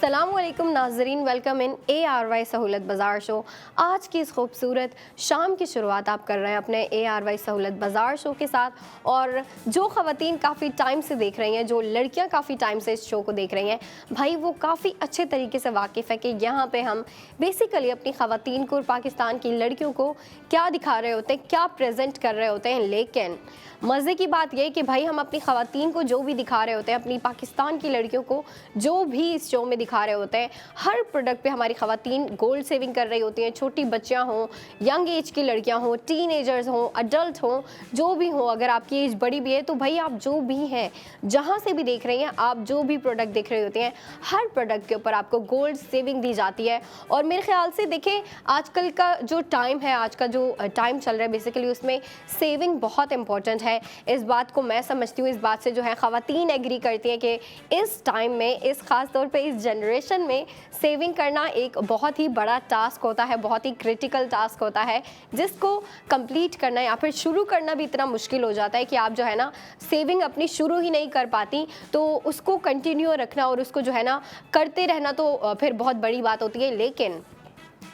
अस्सलामुअलैकुम नाजरीन, welcome in ARY सहूलत बाज़ार शो। आज की इस खूबसूरत शाम की शुरुआत आप कर रहे हैं अपने ARY सहूलत बाज़ार शो के साथ। और जो ख़वातीन काफ़ी टाइम से देख रही हैं, जो लड़कियां काफ़ी टाइम से इस शो को देख रही हैं, भाई वो काफ़ी अच्छे तरीके से वाकिफ़ है कि यहाँ पे हम बेसिकली अपनी ख़वातीन को और पाकिस्तान की लड़कियों को क्या दिखा रहे होते हैं, क्या प्रेजेंट कर रहे होते हैं। लेकिन मज़े की बात यह है कि भाई हम अपनी ख़वातीन को जो भी दिखा रहे होते हैं, अपनी पाकिस्तान की लड़कियों को जो भी इस शो में दिखा रहे होते हैं, हर प्रोडक्ट पे हमारी ख़वातीन गोल्ड सेविंग कर रही होती हैं। छोटी बच्चियां हों, यंग एज की लड़कियां हों, टीनेजर्स हों, अडल्ट हों, जो भी हों, अगर आपकी एज बड़ी भी है तो भाई आप जो भी हैं, जहाँ से भी देख रही हैं, आप जो भी प्रोडक्ट देख रहे होते हैं, हर प्रोडक्ट के ऊपर आपको गोल्ड सेविंग दी जाती है। और मेरे ख्याल से देखें, आजकल का जो टाइम है, आज का जो टाइम चल रहा है, बेसिकली उसमें सेविंग बहुत इंपॉर्टेंट है। इस बात को मैं समझती हूँ, इस बात से जो है ख़वातीन एग्री करती हैं कि इस टाइम में, इस ख़ास तौर पे इस जनरेशन में सेविंग करना एक बहुत ही बड़ा टास्क होता है, बहुत ही क्रिटिकल टास्क होता है, जिसको कंप्लीट करना या फिर शुरू करना भी इतना मुश्किल हो जाता है कि आप जो है ना सेविंग अपनी शुरू ही नहीं कर पाती, तो उसको कंटिन्यू रखना और उसको जो है ना करते रहना तो फिर बहुत बड़ी बात होती है। लेकिन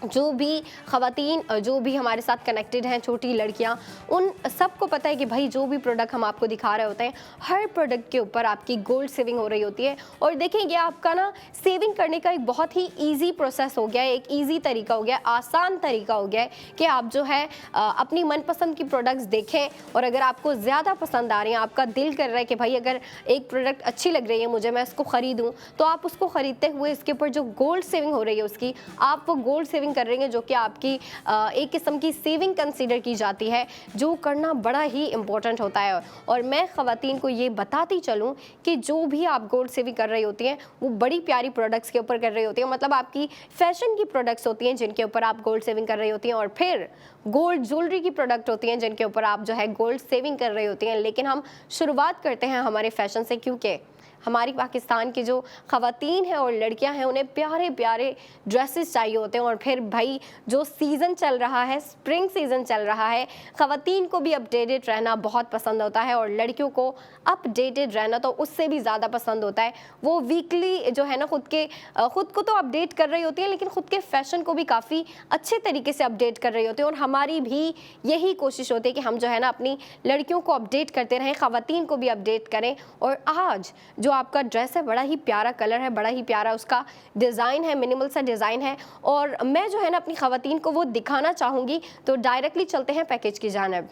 जो भी ख़वातीन जो भी हमारे साथ कनेक्टेड हैं, छोटी लड़कियां, उन सबको पता है कि भाई जो भी प्रोडक्ट हम आपको दिखा रहे होते हैं, हर प्रोडक्ट के ऊपर आपकी गोल्ड सेविंग हो रही होती है। और देखें, ये आपका ना सेविंग करने का एक बहुत ही ईजी प्रोसेस हो गया है, एक ईजी तरीका हो गया है, आसान तरीका हो गया है कि आप जो है अपनी मनपसंद की प्रोडक्ट्स देखें। और अगर आपको ज़्यादा पसंद आ रही हैं, आपका दिल कर रहा है कि भाई अगर एक प्रोडक्ट अच्छी लग रही है मुझे, मैं उसको ख़रीदूँ, तो आप उसको ख़रीदते हुए इसके ऊपर जो गोल्ड सेविंग हो रही है उसकी, आप वो गोल्ड सेविंग कर रही हैं, जो कि आपकी एक किस्म की सेविंग कंसीडर की जाती है, जो करना बड़ा ही इम्पोर्टेंट होता है। और मैं ख़वातीन को ये बताती चलूँ कि जो भी आप गोल्ड सेविंग कर रही होती हैं, वो बड़ी प्यारी प्रोडक्ट्स के ऊपर कर रही होती हैं, मतलब आपकी फैशन की प्रोडक्ट्स होती हैं जिनके ऊपर आप गोल्ड सेविंग कर रही होती हैं, और फिर गोल्ड ज्वेलरी की प्रोडक्ट होती हैं जिनके ऊपर आप जो है गोल्ड सेविंग कर रही होती हैं। लेकिन हम शुरुआत करते हैं हमारे फैशन से, क्योंकि हमारी पाकिस्तान की जो ख़वातीन हैं और लड़कियां हैं, उन्हें प्यारे प्यारे ड्रेसेस चाहिए होते हैं। और फिर भाई जो सीज़न चल रहा है, स्प्रिंग सीज़न चल रहा है, ख़वातीन को भी अपडेटेड रहना बहुत पसंद होता है, और लड़कियों को अपडेटेड रहना तो उससे भी ज़्यादा पसंद होता है। वो वीकली जो है ना ख़ुद को तो अपडेट कर रही होती है, लेकिन ख़ुद के फ़ैशन को भी काफ़ी अच्छे तरीके से अपडेट कर रही होती है। और हमारी भी यही कोशिश होती है कि हम जो है ना अपनी लड़कियों को अपडेट करते रहें, ख़वातीन को भी अपडेट करें। और आज जो आपका ड्रेस है, बड़ा ही प्यारा कलर है, बड़ा ही प्यारा उसका डिज़ाइन है, मिनिमल सा डिज़ाइन है, और मैं जो है ना अपनी ख़वातीन को वो दिखाना चाहूँगी। तो डायरेक्टली चलते हैं पैकेज की जानिब।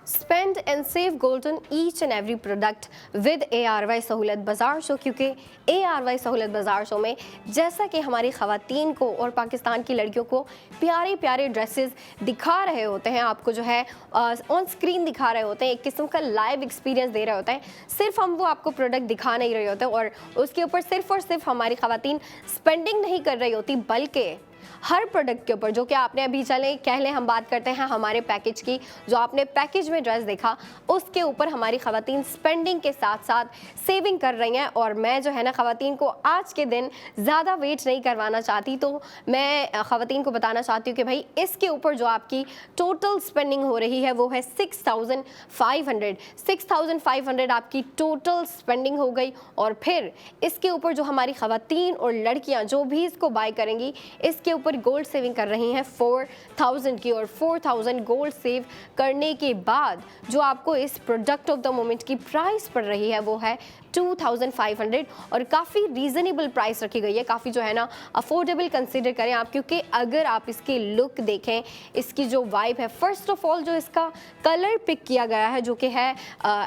Spend and save gold on each and every product with ARY सहूलत बाज़ार शो, क्योंकि ARY सहूलत बाज़ार शो में जैसा कि हमारी ख़वातीन को और पाकिस्तान की लड़कियों को प्यारे प्यारे ड्रेसेस दिखा रहे होते हैं, आपको जो है ऑन स्क्रीन दिखा रहे होते हैं, एक किस्म का लाइव एक्सपीरियंस दे रहे होते हैं। सिर्फ हम वो आपको प्रोडक्ट दिखा नहीं रहे होते और उसके ऊपर सिर्फ और सिर्फ हमारी ख़वातीन स्पेंडिंग नहीं कर रही होती, बल्कि हर प्रोडक्ट के ऊपर, जो कि आपने अभी चले कह लें, हम बात करते हैं हमारे पैकेज की, जो आपने पैकेज में ड्रेस देखा, उसके ऊपर हमारी ख़वातीन स्पेंडिंग के साथ साथ सेविंग कर रही हैं। और मैं जो है ना ख़वातीन को आज के दिन ज़्यादा वेट नहीं करवाना चाहती, तो मैं ख़वातीन को बताना चाहती हूँ कि भाई इसके ऊपर जो आपकी टोटल स्पेंडिंग हो रही है वो है 6,500 आपकी टोटल स्पेंडिंग हो गई। और फिर इसके ऊपर जो हमारी ख़वातीन और लड़कियाँ जो भी इसको बाय करेंगी, इसके ऊपर गोल्ड सेविंग कर रही हैं 4,000 की। और 4,000 गोल्ड सेव करने के बाद जो आपको इस प्रोडक्ट ऑफ द मोमेंट की प्राइस पड़ रही है वो है 2,500, और काफ़ी रीज़नेबल प्राइस रखी गई है, काफ़ी जो है ना अफोर्डेबल कंसिडर करें आप, क्योंकि अगर आप इसकी लुक देखें, इसकी जो वाइब है, फ़र्स्ट ऑफ ऑल जो इसका कलर पिक किया गया है, जो कि है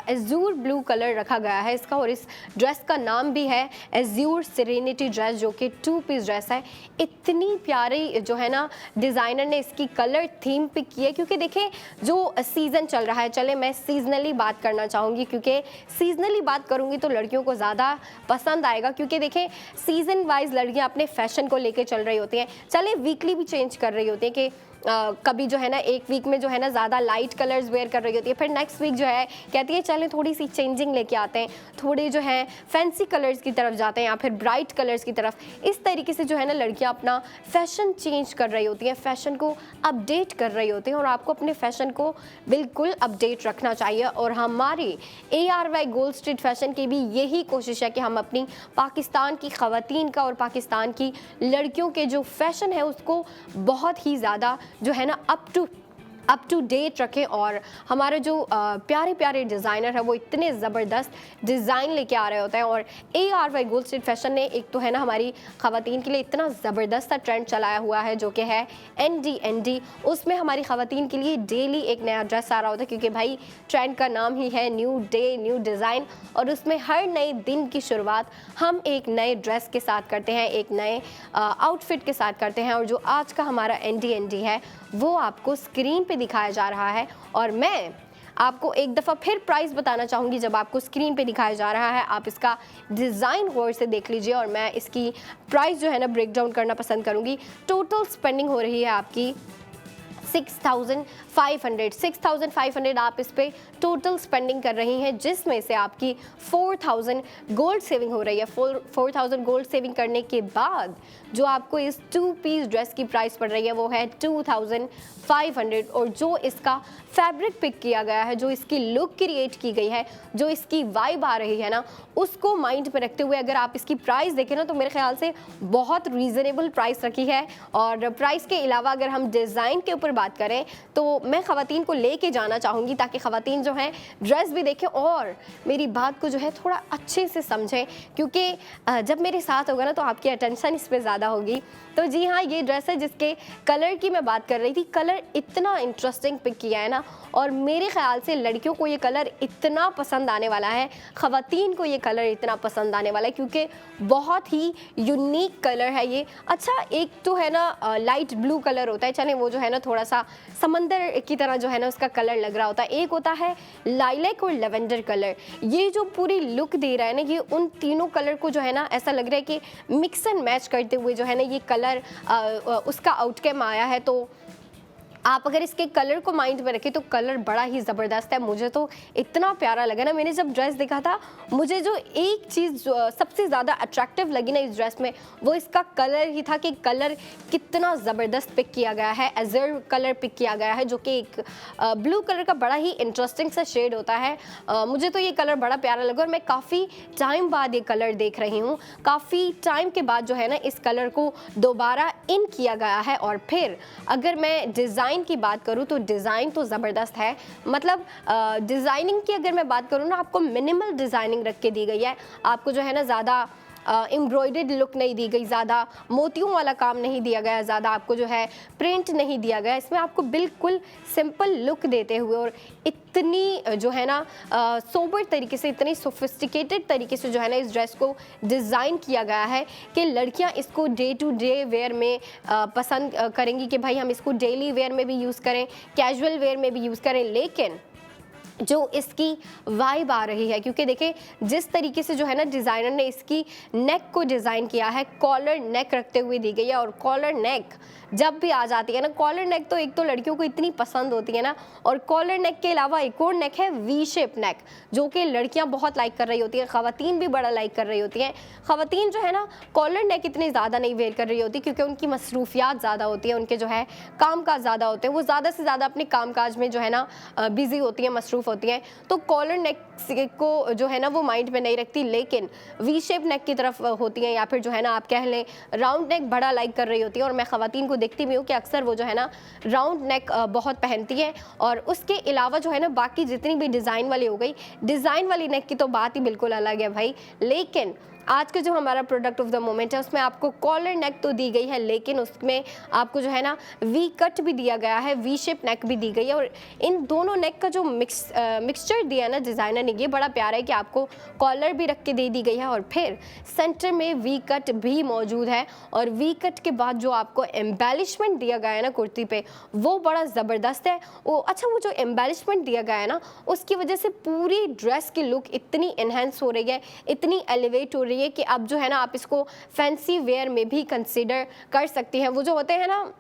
एज़ूर ब्लू कलर रखा गया है इसका, और इस ड्रेस का नाम भी है एज़ूर सेरेनिटी ड्रेस, जो कि 2 पीस ड्रेस है। इतनी प्यारी जो है ना डिज़ाइनर ने इसकी कलर थीम पिक की है, क्योंकि देखिए जो सीज़न चल रहा है, चले मैं सीजनली बात करना चाहूँगी, क्योंकि सीजनली बात करूँगी तो लड़कियों को ज़्यादा पसंद आएगा, क्योंकि देखें सीज़न वाइज लड़कियाँ अपने फैशन को लेके चल रही होती हैं। चले वीकली भी चेंज कर रही होती हैं कि कभी जो है ना एक वीक में जो है ना ज़्यादा लाइट कलर्स वेयर कर रही होती है, फिर नेक्स्ट वीक जो है कहती है चलें थोड़ी सी चेंजिंग लेके आते हैं, थोड़े जो है फैंसी कलर्स की तरफ जाते हैं या फिर ब्राइट कलर्स की तरफ। इस तरीके से जो है ना लड़कियां अपना फैशन चेंज कर रही होती हैं, फैशन को अपडेट कर रही होती हैं, और आपको अपने फैशन को बिल्कुल अपडेट रखना चाहिए। और हमारी ARY गोल्ड स्ट्रीट फैशन की भी यही कोशिश है कि हम अपनी पाकिस्तान की ख़वातीन का और पाकिस्तान की लड़कियों के जो फैशन है उसको बहुत ही ज़्यादा जो है ना अप टू डेट रखें, और हमारे जो प्यारे प्यारे डिज़ाइनर है वो इतने ज़बरदस्त डिज़ाइन लेके आ रहे होते हैं। और ARY गोल्ड स्ट्रीट फैशन ने एक तो है ना हमारी ख़वातीन के लिए इतना ज़बरदस्त सा ट्रेंड चलाया हुआ है जो कि है ND। उसमें हमारी ख़वातीन के लिए डेली एक नया ड्रेस आ रहा होता है, क्योंकि भाई ट्रेंड का नाम ही है न्यू डे न्यू डिज़ाइन, और उसमें हर नए दिन की शुरुआत हम एक नए ड्रेस के साथ करते हैं, एक नए आउटफिट के साथ करते हैं। और जो आज का हमारा ND है वो आपको स्क्रीन पे दिखाया जा रहा है, और मैं आपको एक दफ़ा फिर प्राइस बताना चाहूँगी। जब आपको स्क्रीन पे दिखाया जा रहा है आप इसका डिज़ाइन गौर से देख लीजिए, और मैं इसकी प्राइस जो है ना ब्रेक डाउन करना पसंद करूँगी। टोटल स्पेंडिंग हो रही है आपकी 6,500 आप इस पे टोटल स्पेंडिंग कर रही हैं, जिसमें से आपकी 4,000 गोल्ड सेविंग हो रही है। 4,000 गोल्ड सेविंग करने के बाद जो आपको इस 2 पीस ड्रेस की प्राइस पड़ रही है वो है 2,500। और जो इसका फैब्रिक पिक किया गया है, जो इसकी लुक क्रिएट की गई है, जो इसकी वाइब आ रही है ना, उसको माइंड में रखते हुए अगर आप इसकी प्राइस देखें ना तो मेरे ख्याल से बहुत रीज़नेबल प्राइस रखी है। और प्राइस के अलावा अगर हम डिज़ाइन के ऊपर बात करें तो मैं ख़वातीन को लेके जाना चाहूँगी ताकि ख़वातीन जो हैं ड्रेस भी देखें और मेरी बात को जो है थोड़ा अच्छे से समझें, क्योंकि जब मेरे साथ होगा ना तो आपकी अटेंशन इस पर ज़्यादा होगी। तो जी हाँ, ये ड्रेस है जिसके कलर की मैं बात कर रही थी। कलर इतना इंटरेस्टिंग पिक किया है ना, और मेरे ख्याल से लड़कियों को ये कलर इतना पसंद आने वाला है, ख़वातीन को ये कलर इतना पसंद आने वाला है, क्योंकि बहुत ही यूनिक कलर है ये। अच्छा, एक तो है ना लाइट ब्लू कलर होता है, चले वो जो है ना थोड़ा सा समंदर की तरह जो है ना उसका कलर लग रहा होता है। एक होता है लाइलैक और लेवेंडर कलर। ये जो पूरी लुक दे रहा है ना, ये उन तीनों कलर को जो है ना ऐसा लग रहा है कि मिक्स एंड मैच करते हुए जो है ना ये कलर उसका आउटकम आया है। तो आप अगर इसके कलर को माइंड में रखें तो कलर बड़ा ही ज़बरदस्त है। मुझे तो इतना प्यारा लगा ना, मैंने जब ड्रेस देखा था मुझे जो एक चीज़ सबसे ज़्यादा अट्रैक्टिव लगी ना इस ड्रेस में वो इसका कलर ही था कि कलर कितना ज़बरदस्त पिक किया गया है। एज़र कलर पिक किया गया है जो कि एक ब्लू कलर का बड़ा ही इंटरेस्टिंग सा शेड होता है। मुझे तो ये कलर बड़ा प्यारा लगा और मैं काफ़ी टाइम बाद ये कलर देख रही हूँ। काफ़ी टाइम के बाद जो है ना इस कलर को दोबारा इन किया गया है। और फिर अगर मैं डिज़ाइन की बात करूं तो डिज़ाइन तो ज़बरदस्त है। मतलब डिज़ाइनिंग की अगर मैं बात करूं ना, आपको मिनिमल डिज़ाइनिंग रख के दी गई है। आपको जो है ना ज़्यादा एम्ब्रॉयडर्ड लुक नहीं दी गई, ज़्यादा मोतियों वाला काम नहीं दिया गया, ज़्यादा आपको जो है प्रिंट नहीं दिया गया। इसमें आपको बिल्कुल सिंपल लुक देते हुए और इतनी जो है ना सोबर तरीके से, इतनी सोफिस्टिकेटेड तरीके से जो है ना इस ड्रेस को डिज़ाइन किया गया है कि लड़कियां इसको डे टू डे वेयर में पसंद करेंगी कि भाई हम इसको डेली वेयर में भी यूज़ करें, कैजुअल वेयर में भी यूज़ करें। लेकिन जो इसकी वाइब आ रही है, क्योंकि देखिए जिस तरीके से जो है ना डिज़ाइनर ने इसकी नेक को डिज़ाइन किया है, कॉलर नेक रखते हुए दी गई है। और कॉलर नेक जब भी आ जाती है ना, कॉलर नेक तो एक तो लड़कियों को इतनी पसंद होती है ना, और कॉलर नेक के अलावा एक और नेक है वी शेप नेक, जो कि लड़कियां बहुत लाइक कर रही होती हैं, ख़वातीन भी बड़ा लाइक कर रही होती हैं। ख़वातीन जो है ना कॉलर नेक इतनी ज़्यादा नहीं वेयर कर रही होती क्योंकि उनकी मसरूफियात ज़्यादा होती है, उनके जो है काम काज ज़्यादा होते हैं, वो ज़्यादा से ज़्यादा अपने काम काज में जो है ना बिज़ी होती हैं, मसरूफ़ होती हैं। तो कॉलर नेक को जो है ना वो माइंड में नहीं रखती, लेकिन वी शेप नेक की तरफ होती हैं, या फिर जो है ना आप कह लें राउंड नेक बड़ा लाइक कर रही होती है। और मैं ख़वातीन को देखती भी हूँ कि अक्सर वो जो है ना राउंड नेक बहुत पहनती हैं। और उसके अलावा जो है ना बाकी जितनी भी डिज़ाइन वाली हो गई, डिज़ाइन वाली नेक की तो बात ही बिल्कुल अलग है भाई। लेकिन आज का जो हमारा प्रोडक्ट ऑफ द मोमेंट है उसमें आपको कॉलर नेक तो दी गई है, लेकिन उसमें आपको जो है ना वी कट भी दिया गया है, वी शेप नेक भी दी गई है। और इन दोनों नेक का जो मिक्सचर दिया ना डिज़ाइनर ने, ये बड़ा प्यारा है कि आपको कॉलर भी रख के दे दी गई है और फिर सेंटर में वी कट भी मौजूद है। और वी कट के बाद जो आपको एम्बेलिशमेंट दिया गया है ना कुर्ती पे, वो बड़ा ज़बरदस्त है। वो जो एम्बेलिशमेंट दिया गया है ना, उसकी वजह से पूरी ड्रेस की लुक इतनी एनहेंस हो रही है, इतनी एलिवेट हो रही है कि अब जो है ना आप इसको फैंसी वेयर में भी कंसीडर कर सकती हैं। वो जो होते हैं ना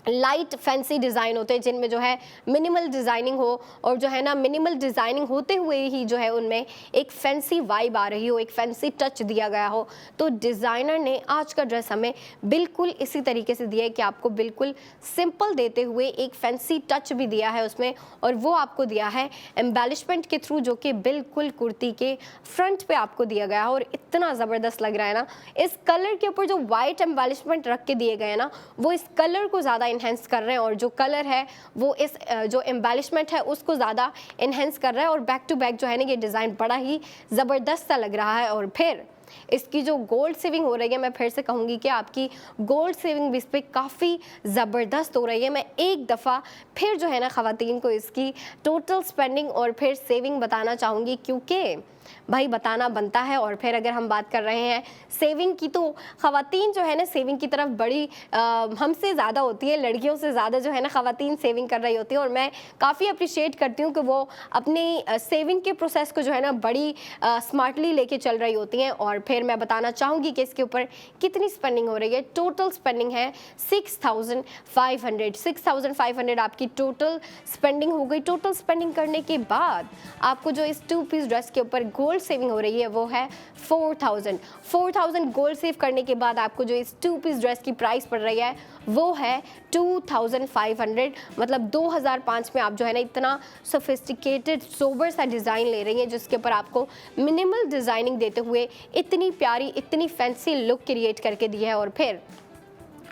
लाइट फैंसी डिज़ाइन होते हैं जिनमें जो है मिनिमल डिज़ाइनिंग हो, और जो है ना मिनिमल डिज़ाइनिंग होते हुए ही जो है उनमें एक फैंसी वाइब आ रही हो, एक फैंसी टच दिया गया हो। तो डिज़ाइनर ने आज का ड्रेस हमें बिल्कुल इसी तरीके से दिया है कि आपको बिल्कुल सिंपल देते हुए एक फैंसी टच भी दिया है उसमें, और वो आपको दिया है एम्बेलिशमेंट के थ्रू, जो कि बिल्कुल कुर्ती के फ्रंट पे आपको दिया गया है। और इतना ज़बरदस्त लग रहा है ना, इस कलर के ऊपर जो वाइट एम्बेलिशमेंट रख के दिए गए हैं ना, वो इस कलर को ज़्यादा इन्हेंस कर रहे हैं, और जो कलर है वो इस जो एम्बेलिशमेंट है उसको ज़्यादा इन्हेंस कर रहा है। और बैक टू बैक जो है ना ये डिज़ाइन बड़ा ही ज़बरदस्त सा लग रहा है। और फिर इसकी जो गोल्ड सेविंग हो रही है, मैं फिर से कहूँगी कि आपकी गोल्ड सेविंग भी इस पर काफ़ी ज़बरदस्त हो रही है। मैं एक दफ़ा फिर जो है ना ख़वातीन को इसकी टोटल स्पेंडिंग और फिर सेविंग बताना चाहूँगी, क्योंकि भाई बताना बनता है। और फिर अगर हम बात कर रहे हैं सेविंग की, तो ख़वातीन जो है ना सेविंग की तरफ बड़ी हमसे ज़्यादा होती है, लड़कियों से ज़्यादा जो है ना ख़वातीन सेविंग कर रही होती है। और मैं काफ़ी अप्रिशिएट करती हूँ कि वो अपनी सेविंग के प्रोसेस को जो है ना बड़ी स्मार्टली लेके चल रही होती हैं। और फिर मैं बताना चाहूँगी कि इसके ऊपर कितनी स्पेंडिंग हो रही है। टोटल स्पेंडिंग है 6,500 आपकी टोटल स्पेंडिंग हो गई। टोटल स्पेंडिंग करने के बाद आपको जो इस 2 पीस ड्रेस के ऊपर गोल्ड सेविंग हो रही है वो है 4,000 गोल्ड सेव करने के बाद आपको जो इस 2 पीस ड्रेस की प्राइस पड़ रही है वो है 2,500, मतलब 2005 में आप जो है ना इतना सोफिस्टिकेटेड सोबर सा डिज़ाइन ले रही हैं, जिसके ऊपर आपको मिनिमल डिज़ाइनिंग देते हुए इतनी प्यारी, इतनी फैंसी लुक क्रिएट करके दी है। और फिर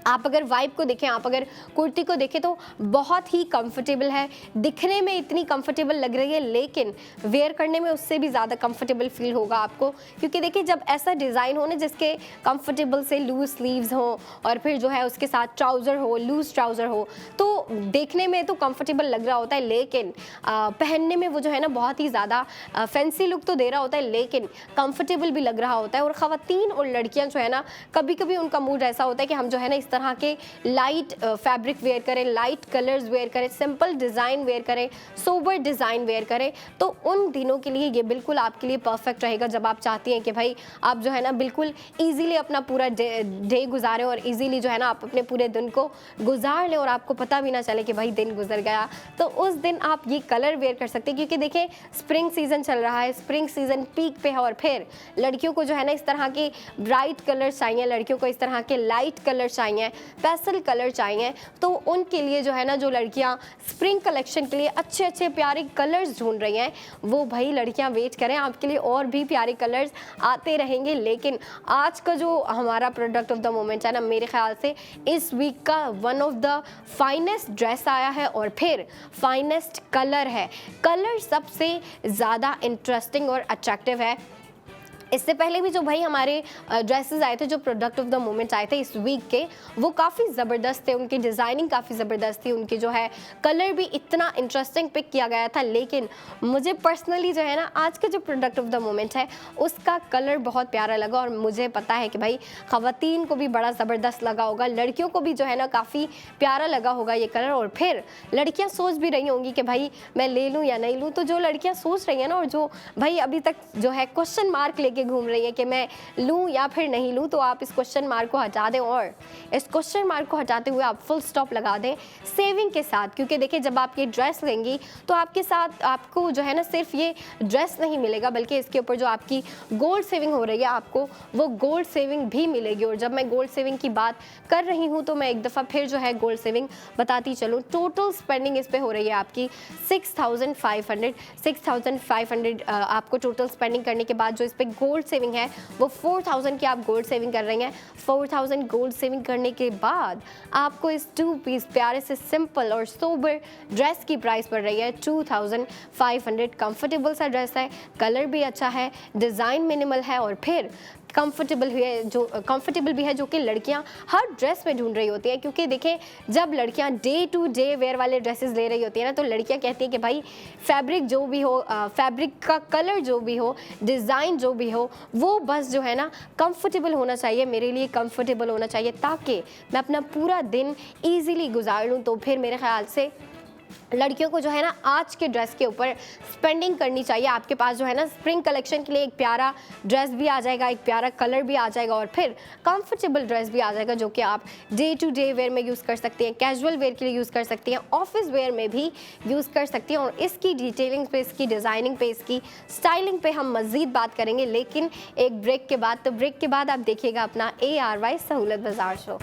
आप अगर वाइब को देखें, आप अगर कुर्ती को देखें तो बहुत ही कंफर्टेबल है, दिखने में इतनी कंफर्टेबल लग रही है, लेकिन वेयर करने में उससे भी ज़्यादा कंफर्टेबल फील होगा आपको। क्योंकि देखिए जब ऐसा डिज़ाइन हो ना जिसके कंफर्टेबल से लूज स्लीव्स हो और फिर जो है उसके साथ ट्राउज़र हो, लूज ट्राउज़र हो, तो देखने में तो कंफर्टेबल लग रहा होता है, लेकिन पहनने में वो जो है ना बहुत ही ज़्यादा फैंसी लुक तो दे रहा होता है, लेकिन कंफर्टेबल भी लग रहा होता है। और ख़वातीन और लड़कियाँ जो है ना कभी कभी उनका मूड ऐसा होता है कि हम जो है ना तरह के लाइट फैब्रिक वेयर करें, लाइट कलर्स वेयर करें, सिंपल डिज़ाइन वेयर करें, सोबर डिज़ाइन वेयर करें, तो उन दिनों के लिए ये बिल्कुल आपके लिए परफेक्ट रहेगा। जब आप चाहती हैं कि भाई आप जो है ना बिल्कुल इजीली अपना पूरा डे गुजारें और इजीली जो है ना आप अपने पूरे दिन को गुजार लें और आपको पता भी ना चले कि भाई दिन गुजर गया, तो उस दिन आप ये कलर वेयर कर सकते हैं। क्योंकि देखिए स्प्रिंग सीज़न चल रहा है, स्प्रिंग सीज़न पीक पे है, और फिर लड़कियों को जो है ना इस तरह के ब्राइट कलर चाहिए, लड़कियों को इस तरह के लाइट कलर चाहिए, पेस्टल कलर चाहिए। तो उनके लिए जो है ना जो लड़कियां स्प्रिंग कलेक्शन के लिए अच्छे अच्छे प्यारे कलर्स ढूंढ रही हैं, वो भाई लड़कियां वेट करें, आपके लिए और भी प्यारे कलर्स आते रहेंगे। लेकिन आज का जो हमारा प्रोडक्ट ऑफ द मोमेंट है ना, मेरे ख्याल से इस वीक का one of the finest dress आया है और फिर फाइनेस्ट कलर है। कलर सबसे ज़्यादा इंटरेस्टिंग और अट्रैक्टिव है। इससे पहले भी जो भाई हमारे ड्रेसेस आए थे, जो प्रोडक्ट ऑफ द मोमेंट आए थे इस वीक के, वो काफ़ी ज़बरदस्त थे, उनकी डिज़ाइनिंग काफ़ी ज़बरदस्त थी, उनकी जो है कलर भी इतना इंटरेस्टिंग पिक किया गया था। लेकिन मुझे पर्सनली जो है ना आज का जो प्रोडक्ट ऑफ द मोमेंट है उसका कलर बहुत प्यारा लगा, और मुझे पता है कि भाई ख़वातीन को भी बड़ा ज़बरदस्त लगा होगा, लड़कियों को भी जो है ना काफ़ी प्यारा लगा होगा ये कलर। और फिर लड़कियाँ सोच भी रही होंगी कि भाई मैं ले लूँ या नहीं लूँ। तो जो लड़कियाँ सोच रही हैं ना, और जो भाई अभी तक जो है क्वेश्चन मार्क लेके घूम रही है कि मैं लूं या फिर नहीं लूं, तो आप इस क्वेश्चन मार्क को हटा दें, और इस क्वेश्चन मार्क को हटाते हुए आप फुल स्टॉप लगा दें सेविंग के साथ। क्योंकि देखिए जब आप ये ड्रेस लेंगी तो आपके साथ आपको जो है ना सिर्फ ये ड्रेस नहीं मिलेगा, बल्कि इसके ऊपर जो आपकी गोल्ड सेविंग हो रही है आपको वो गोल्ड सेविंग भी मिलेगी। और जब मैं गोल्ड सेविंग की बात कर रही हूँ तो मैं एक दफ़ा फिर जो है गोल्ड सेविंग बताती चलूँ। टोटल स्पेंडिंग इस पर हो रही है आपकी 6,500 आपको टोटल स्पेंडिंग करने के बाद जो इस पर गोल्ड सेविंग है वो 4,000 की आप गोल्ड सेविंग कर रही हैं। 4,000 गोल्ड सेविंग करने के बाद आपको इस 2 पीस प्यारे से सिंपल और सोबर ड्रेस की प्राइस पड़ रही है 2,500। कंफर्टेबल सा ड्रेस है, कलर भी अच्छा है, डिज़ाइन मिनिमल है, और फिर कंफर्टेबल भी है जो कि लड़कियाँ हर ड्रेस में ढूंढ रही होती हैं। क्योंकि देखें, जब लड़कियाँ डे टू डे वेयर वाले ड्रेसेस ले रही होती हैं ना, तो लड़कियाँ कहती हैं कि भाई फैब्रिक जो भी हो, फैब्रिक का कलर जो भी हो, डिज़ाइन जो भी हो, वो बस जो है ना कंफर्टेबल होना चाहिए, मेरे लिए कंफर्टेबल होना चाहिए, ताकि मैं अपना पूरा दिन ईजीली गुजार लूँ। तो फिर मेरे ख्याल से लड़कियों को जो है ना आज के ड्रेस के ऊपर स्पेंडिंग करनी चाहिए। आपके पास जो है ना स्प्रिंग कलेक्शन के लिए एक प्यारा ड्रेस भी आ जाएगा, एक प्यारा कलर भी आ जाएगा, और फिर कंफर्टेबल ड्रेस भी आ जाएगा जो कि आप डे टू डे वेयर में यूज़ कर सकती हैं, कैजुअल वेयर के लिए यूज़ कर सकती हैं, ऑफिस वेयर में भी यूज़ कर सकती हैं। और इसकी डिटेलिंग पे, इसकी डिज़ाइनिंग पे, इसकी स्टाइलिंग पे हम मज़ीद बात करेंगे, लेकिन एक ब्रेक के बाद। तो ब्रेक के बाद आप देखिएगा अपना ARY सहूलत बाज़ार शो।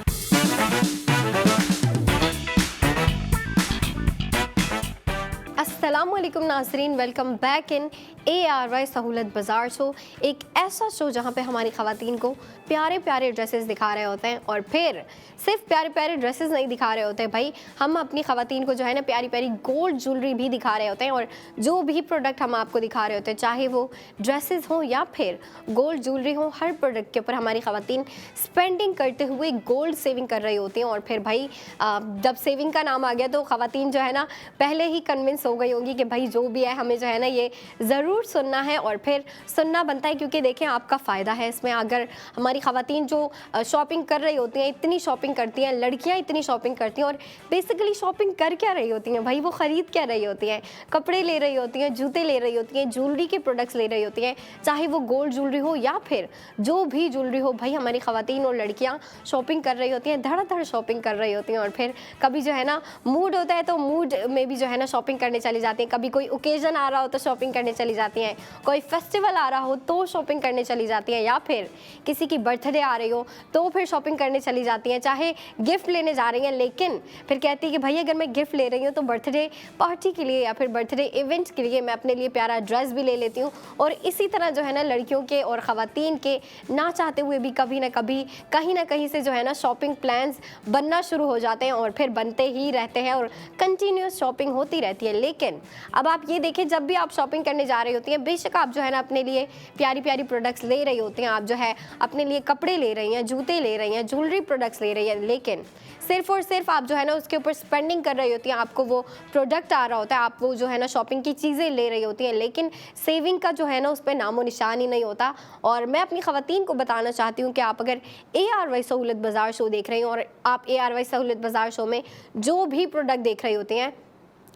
अस्सलामुअलैकुम नाज़रीन, वेलकम बैक इन ARY सहूलत बाज़ार शो। एक ऐसा शो जहां पे हमारी ख़वातीन को प्यारे प्यारे ड्रेसेस दिखा रहे होते हैं, और फिर सिर्फ प्यारे प्यारे ड्रेसेस नहीं दिखा रहे होते भाई, हम अपनी ख़वातीन को जो है ना प्यारी प्यारी गोल्ड ज्वेलरी भी दिखा रहे होते हैं। और जो भी प्रोडक्ट हम आपको दिखा रहे होते हैं, चाहे वो ड्रेसेस हों या फिर गोल्ड ज्वेलरी हो, हर प्रोडक्ट के ऊपर हमारी ख़वातीन स्पेंडिंग करते हुए गोल्ड सेविंग कर रही होती हैं। और फिर भाई जब सेविंग का नाम आ गया तो ख़वातीन जो है ना पहले ही कन्विंस हो गई होंगी कि भाई जो भी है हमें जो है ना ये ज़रूर सुनना है, और फिर सुनना बनता है, क्योंकि देखें आपका फ़ायदा है इसमें। अगर हमारी ख़वातीन जो शॉपिंग कर रही होती हैं, इतनी शॉपिंग करती हैं, लड़कियां इतनी शॉपिंग करती हैं, और बेसिकली शॉपिंग कर क्या रही होती हैं भाई, वो ख़रीद क्या रही होती हैं, कपड़े ले रही होती हैं, जूते ले रही होती हैं, ज्वेलरी के प्रोडक्ट्स ले रही होती हैं, चाहे वो गोल्ड ज्वेलरी हो या फिर जो भी ज्वेलरी हो, भाई हमारी ख़वातीन और लड़कियाँ शॉपिंग कर रही होती हैं, धड़ाधड़ शॉपिंग कर रही होती हैं। और फिर कभी जो है ना मूड होता है तो मूड में भी जो है ना शॉपिंग करने चली जाती हैं, कभी कोई ओकेजन आ रहा हो तो शॉपिंग करने चली जाती हैं, कोई फेस्टिवल आ रहा हो तो शॉपिंग करने चली जाती हैं, या फिर किसी की बर्थडे आ रही हो तो फिर शॉपिंग करने चली जाती हैं, चाहे गिफ्ट लेने जा रही हैं, लेकिन फिर कहती है कि भाई अगर मैं गिफ्ट ले रही हूँ तो बर्थडे पार्टी के लिए या फिर बर्थडे इवेंट के लिए मैं अपने लिए प्यारा ड्रेस भी ले लेती हूँ। और इसी तरह जो है ना लड़कियों के और ख़वातीन के ना चाहते हुए भी कभी ना कभी कहीं ना कहीं से जो है ना शॉपिंग प्लान्स बनना शुरू हो जाते हैं, और फिर बनते ही रहते हैं और कंटिन्यूस शॉपिंग होती रहती है। लेकिन अब आप ये देखें, जब भी आप शॉपिंग करने जा रही होती हैं, बेशक आप जो है ना अपने लिए प्यारी प्यारी प्रोडक्ट्स ले रही होती हैं, आप जो है अपने लिए कपड़े ले रही हैं, जूते ले रही हैं, ज्वेलरी प्रोडक्ट्स ले रही हैं, लेकिन सिर्फ और सिर्फ आप जो है ना उसके ऊपर स्पेंडिंग कर रही होती हैं, आपको वो प्रोडक्ट आ रहा होता है, आप वो जो है ना शॉपिंग की चीज़ें ले रही होती हैं, लेकिन सेविंग का जो है ना उस पर नामो निशान ही नहीं होता। और मैं अपनी ख़वातीन को बताना चाहती हूँ कि आप अगर ARY सहूलत बाज़ार शो देख रही हैं, और आप ARY सहूलत बाज़ार शो में जो भी प्रोडक्ट देख रही होती हैं,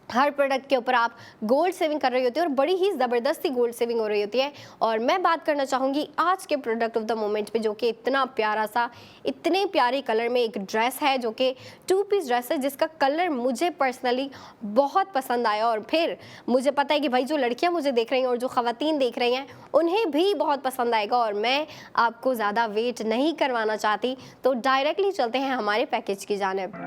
हर प्रोडक्ट के ऊपर आप गोल्ड सेविंग कर रही होती है, और बड़ी ही ज़बरदस्ती गोल्ड सेविंग हो रही होती है। और मैं बात करना चाहूँगी आज के प्रोडक्ट ऑफ द मोमेंट पे, जो कि इतना प्यारा सा, इतने प्यारे कलर में एक ड्रेस है, जो कि 2 पीस ड्रेस है, जिसका कलर मुझे पर्सनली बहुत पसंद आया। और फिर मुझे पता है कि भाई जो लड़कियाँ मुझे देख रही हैं और जो ख़वातीन देख रही हैं उन्हें भी बहुत पसंद आएगा, और मैं आपको ज़्यादा वेट नहीं करवाना चाहती, तो डायरेक्टली चलते हैं हमारे पैकेज की जानिब।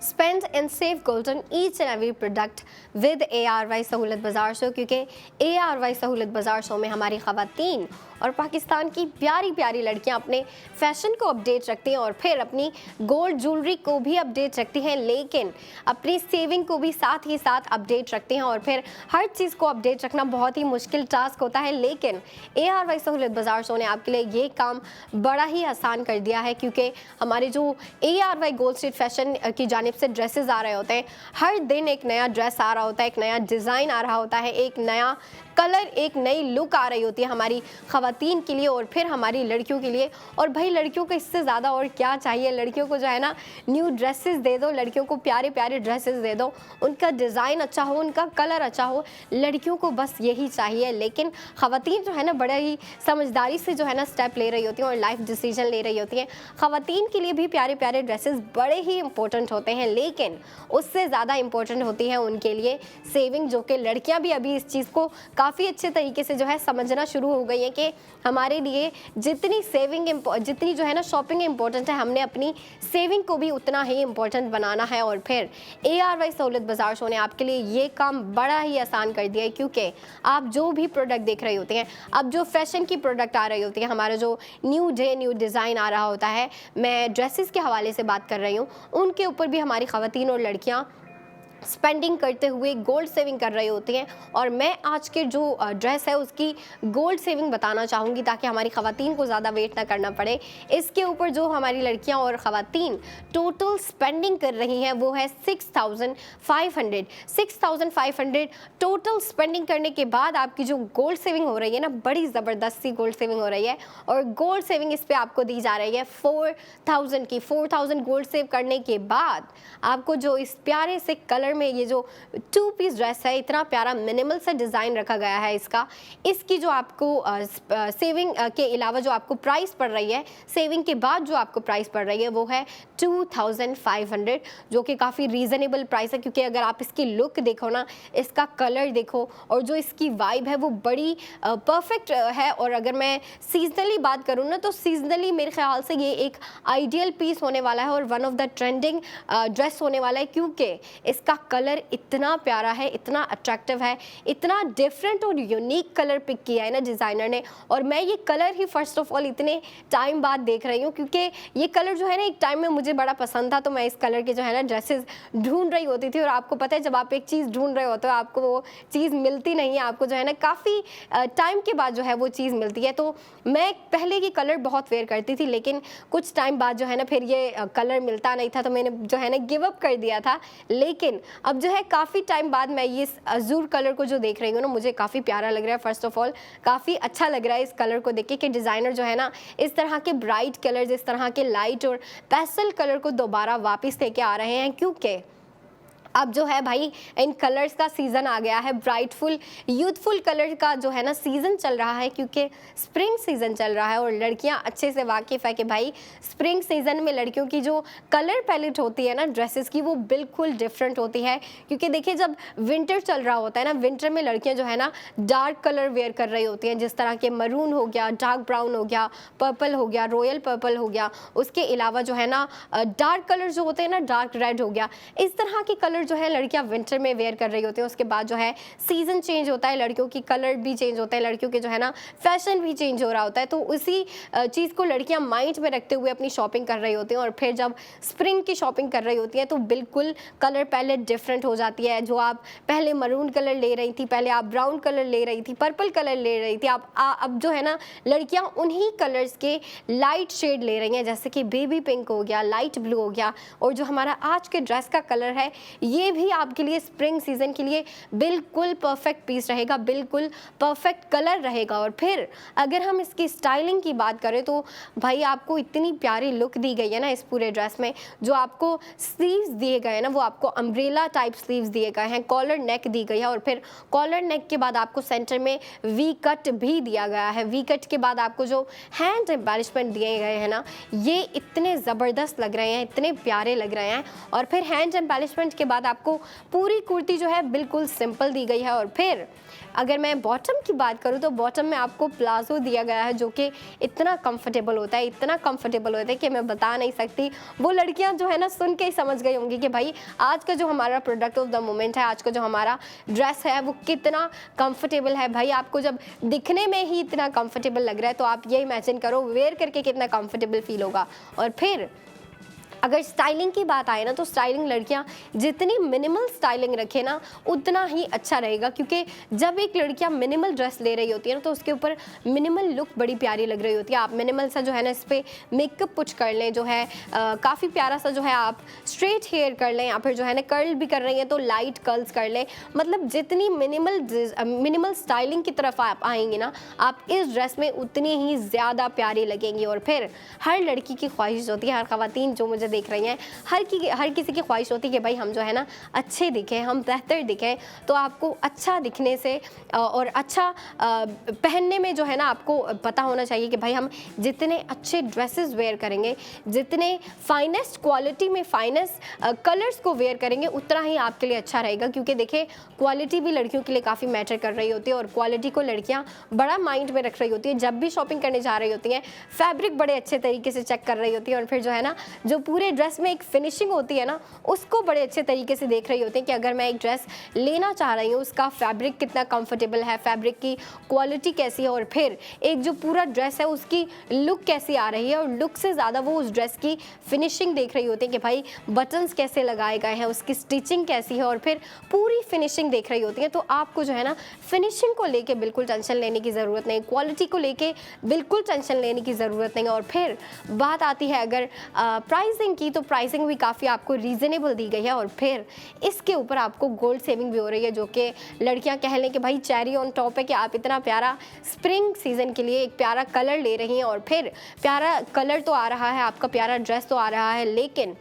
Spend and save gold on each and every product with ARY सहूलत बाज़ार शो, क्योंकि ARY सहूलत बाज़ार शो में हमारी ख़वातीन और पाकिस्तान की प्यारी प्यारी लड़कियां अपने फैशन को अपडेट रखती हैं, और फिर अपनी गोल्ड ज्वेलरी को भी अपडेट रखती हैं, लेकिन अपनी सेविंग को भी साथ ही साथ अपडेट रखती हैं। और फिर हर चीज़ को अपडेट रखना बहुत ही मुश्किल टास्क होता है, लेकिन ARY सहूलत बाज़ार शो ने आपके लिए ये काम बड़ा ही आसान कर दिया है, क्योंकि हमारे जो ARY गोल्ड स्ट्रीट फैशन की जानिब से ड्रेसेस आ रहे होते हैं, हर दिन एक नया ड्रेस आ रहा होता है, एक नया डिज़ाइन आ रहा होता है, एक नया कलर, एक नई लुक आ रही होती है हमारी ख़वातीन के लिए और फिर हमारी लड़कियों के लिए। और भाई लड़कियों को इससे ज़्यादा और क्या चाहिए, लड़कियों को जो है ना न्यू ड्रेसेस दे दो, लड़कियों को प्यारे प्यारे ड्रेसेस दे दो, उनका डिज़ाइन अच्छा हो, उनका कलर अच्छा हो, लड़कियों को बस यही चाहिए। लेकिन ख़वातीन जो है ना बड़े ही समझदारी से जो है ना स्टेप ले रही होती हैं और लाइफ डिसीजन ले रही होती हैं। ख़वातीन के लिए भी प्यारे प्यारे ड्रेसेस बड़े ही इंपॉर्टेंट होते हैं, लेकिन उससे ज़्यादा इंपॉर्टेंट होती है उनके लिए सेविंग, जो कि लड़कियाँ भी अभी इस चीज़ को काफ़ी अच्छे तरीके से जो है समझना शुरू हो गई हैं कि हमारे लिए जितनी जितनी जो है ना शॉपिंग इम्पोर्टेंट है, हमने अपनी सेविंग को भी उतना ही इम्पोर्टेंट बनाना है। और फिर ARY सहूलत बाजार शो ने आपके लिए ये काम बड़ा ही आसान कर दिया है, क्योंकि आप जो भी प्रोडक्ट देख रहे होते हैं, अब जो फैशन की प्रोडक्ट आ रही होती है, हमारा जो न्यू डे न्यू डिज़ाइन आ रहा होता है, मैं ड्रेसेस के हवाले से बात कर रही हूँ, उनके ऊपर भी हमारी ख़वातीन और लड़कियाँ स्पेंडिंग करते हुए गोल्ड सेविंग कर रही होती हैं। और मैं आज के जो ड्रेस है उसकी गोल्ड सेविंग बताना चाहूँगी, ताकि हमारी ख़वातीन को ज़्यादा वेट ना करना पड़े। इसके ऊपर जो हमारी लड़कियां और ख़वातीन टोटल स्पेंडिंग कर रही हैं वो है 6,500 टोटल स्पेंडिंग करने के बाद आपकी जो गोल्ड सेविंग हो रही है ना, बड़ी ज़बरदस्त सी गोल्ड सेविंग हो रही है। और गोल्ड सेविंग इस पर आपको दी जा रही है 4,000 की। 4,000 गोल्ड सेव करने के बाद आपको जो इस प्यारे से कलर में ये जो 2 पीस ड्रेस है, इतना प्यारा मिनिमल सा डिज़ाइन रखा गया है इसका। इसकी जो आपको सेविंग के अलावा जो आपको प्राइस पड़ रही है, सेविंग के बाद जो आपको प्राइस पड़ रही है वो है 2,500, जो कि काफ़ी रीज़नेबल प्राइस है। क्योंकि अगर आप इसकी लुक देखो ना, इसका कलर देखो और जो इसकी वाइब है वो बड़ी परफेक्ट है। और अगर मैं सीजनली बात करूँ ना, तो सीजनली मेरे ख्याल से ये एक आइडियल पीस होने वाला है और one of the trending dress होने वाला है, क्योंकि इसका कलर इतना प्यारा है, इतना अट्रैक्टिव है, इतना डिफरेंट और यूनिक कलर पिक किया है ना डिज़ाइनर ने। और मैं ये colour he first of all इतने टाइम बाद देख रही हूँ, क्योंकि ये कलर जो है ना एक टाइम में मुझे बड़ा पसंद था, तो मैं इस कलर के जो है ना ड्रेसेस ढूंढ रही होती थी। और आपको पता है जब आप एक चीज़ ढूंढ रहे होते हो आपको वो चीज़ मिलती नहीं है, आपको जो है ना काफ़ी टाइम के बाद जो है वो चीज़ मिलती है। तो मैं पहले ये कलर बहुत वेयर करती थी, लेकिन कुछ टाइम बाद जो है ना फिर ये कलर मिलता नहीं था, तो मैंने जो है ना गिव अप कर दिया था। लेकिन अब जो है काफ़ी टाइम बाद मैं ये अज़ूर कलर को जो देख रही हूँ ना, मुझे काफ़ी प्यारा लग रहा है। फर्स्ट ऑफ ऑल काफ़ी अच्छा लग रहा है इस कलर को देख के कि डिज़ाइनर जो है ना इस तरह के ब्राइट कलर्स, इस तरह के लाइट और पेस्टल कलर को दोबारा वापस लेके आ रहे हैं। क्योंकि अब जो है भाई इन कलर्स का सीज़न आ गया है, ब्राइटफुल यूथफुल कलर का जो है ना सीज़न चल रहा है, क्योंकि स्प्रिंग सीज़न चल रहा है। और लड़कियां अच्छे से वाकिफ़ है कि भाई स्प्रिंग सीज़न में लड़कियों की जो कलर पैलेट होती है ना ड्रेसेस की, वो बिल्कुल डिफरेंट होती है। क्योंकि देखिए जब विंटर चल रहा होता है ना, विंटर में लड़कियाँ जो है ना डार्क कलर वेयर कर रही होती हैं, जिस तरह के मरून हो गया, डार्क ब्राउन हो गया, पर्पल हो गया, रॉयल पर्पल हो गया, उसके अलावा जो है ना डार्क कलर जो होते हैं ना, डार्क रेड हो गया, इस तरह के कलर जो है लड़कियां विंटर में वेयर कर रही होती हैं। उसके बाद जो है सीजन चेंज होता है, लड़कियों की कलर भी चेंज होता है, लड़कियों के जो है ना फैशन भी चेंज हो रहा होता है। तो उसी चीज़ को लड़कियां माइंड में रखते हुए अपनी शॉपिंग कर रही होती हैं। और फिर जब स्प्रिंग की शॉपिंग कर रही होती हैं तो बिल्कुल कलर पैलेट डिफरेंट हो जाती है। जो आप पहले मरून कलर ले रही थी, पहले आप ब्राउन कलर ले रही थी, पर्पल कलर ले रही थी, अब जो है ना लड़कियां उन्हीं कलर्स के लाइट शेड ले रही हैं, जैसे कि बेबी पिंक हो गया, लाइट ब्लू हो गया। और जो हमारा आज के ड्रेस का कलर है, ये भी आपके लिए स्प्रिंग सीजन के लिए बिल्कुल परफेक्ट पीस रहेगा, बिल्कुल परफेक्ट कलर रहेगा। और फिर अगर हम इसकी स्टाइलिंग की बात करें तो भाई आपको इतनी प्यारी लुक दी गई है ना इस पूरे ड्रेस में। जो आपको स्लीव्स दिए गए हैं ना, वो आपको अम्ब्रेला टाइप स्लीव्स दिए गए हैं, कॉलर नेक दी गई है। और फिर कॉलर नेक के बाद आपको सेंटर में वी कट भी दिया गया है। वी कट के बाद आपको जो हैंड एम्बेलिशमेंट दिए गए हैं ना, ये इतने ज़बरदस्त लग रहे हैं, इतने प्यारे लग रहे हैं। और फिर हैंड एम्बेलिशमेंट के बाद आपको पूरी कुर्ती जो है बिल्कुल सिंपल दी गई है। और फिर अगर मैं बॉटम की बात करूँ तो बॉटम में आपको प्लाजो दिया गया है, जो कि इतना कंफर्टेबल होता है, इतना कंफर्टेबल होता है कि मैं बता नहीं सकती। वो लड़कियां जो है ना सुन के ही समझ गई होंगी कि भाई आज का जो हमारा प्रोडक्ट ऑफ द मोमेंट है, आज का जो हमारा ड्रेस है वो कितना कंफर्टेबल है। भाई आपको जब दिखने में ही इतना कंफर्टेबल लग रहा है तो आप ये इमेजिन करो वेयर करके कितना कंफर्टेबल फील होगा। और फिर अगर स्टाइलिंग की बात आए ना, तो स्टाइलिंग लड़कियां जितनी मिनिमल स्टाइलिंग रखे ना उतना ही अच्छा रहेगा। क्योंकि जब एक लड़कियां मिनिमल ड्रेस ले रही होती है ना, तो उसके ऊपर मिनिमल लुक बड़ी प्यारी लग रही होती है। आप मिनिमल सा जो है ना इस पर मेकअप कुछ कर लें, जो है काफ़ी प्यारा सा जो है आप स्ट्रेट हेयर कर लें, या फिर जो है ना कर्ल भी कर रही हैं तो लाइट कर्ल्स कर लें। मतलब जितनी मिनिमल स्टाइलिंग की तरफ आप आएंगी ना, आप इस ड्रेस में उतनी ही ज़्यादा प्यारी लगेंगी। और फिर हर लड़की की ख्वाहिश होती है, हर ख़वातीन जो मुझे देख रही हैं, हर किसी की ख्वाहिश होती है कि भाई हम जो है ना अच्छे दिखें, हम बेहतर दिखें। तो आपको अच्छा दिखने से और अच्छा पहनने में जो है ना आपको पता होना चाहिए कि भाई हम जितने अच्छे ड्रेसेस वेयर करेंगे, जितने फाइनेस्ट क्वालिटी में फाइनेस्ट कलर्स को वेयर करेंगे, उतना ही आपके लिए अच्छा रहेगा। क्योंकि देखिए क्वालिटी भी लड़कियों के लिए काफ़ी मैटर कर रही होती है और क्वालिटी को लड़कियां बड़ा माइंड में रख रही होती है। जब भी शॉपिंग करने जा रही होती हैं, फैब्रिक बड़े अच्छे तरीके से चेक कर रही होती है और फिर जो है ना जो पूरे ड्रेस में एक फिनिशिंग होती है ना, उसको बड़े अच्छे तरीके से देख रही होती है कि अगर मैं एक ड्रेस लेना चाह रही हूँ, उसका फैब्रिक कितना कंफर्टेबल है, फैब्रिक की क्वालिटी कैसी है और फिर एक जो पूरा ड्रेस है उसकी लुक कैसी आ रही है। और लुक से ज़्यादा वो उस ड्रेस की फिनिशिंग देख रही होती है कि भाई बटन्स कैसे लगाए गए हैं, उसकी स्टिचिंग कैसी है और फिर पूरी फिनिशिंग देख रही होती है। तो आपको जो है ना फिनिशिंग को लेके बिल्कुल टेंशन लेने की ज़रूरत नहीं, क्वालिटी को लेके बिल्कुल टेंशन लेने की ज़रूरत नहीं। और फिर बात आती है अगर प्राइसिंग की, तो प्राइसिंग भी काफ़ी आपको रीज़नेबल दी गई है और फिर इसके ऊपर आपको गोल्ड सेविंग भी हो रही है, जो कि लड़कियां कह लें कि भाई चेरी ऑन टॉप है कि आप इतना प्यारा स्प्रिंग सीजन के लिए एक प्यारा कलर ले रही हैं और फिर प्यारा कलर तो आ रहा है, आपका प्यारा ड्रेस तो आ रहा है, लेकिन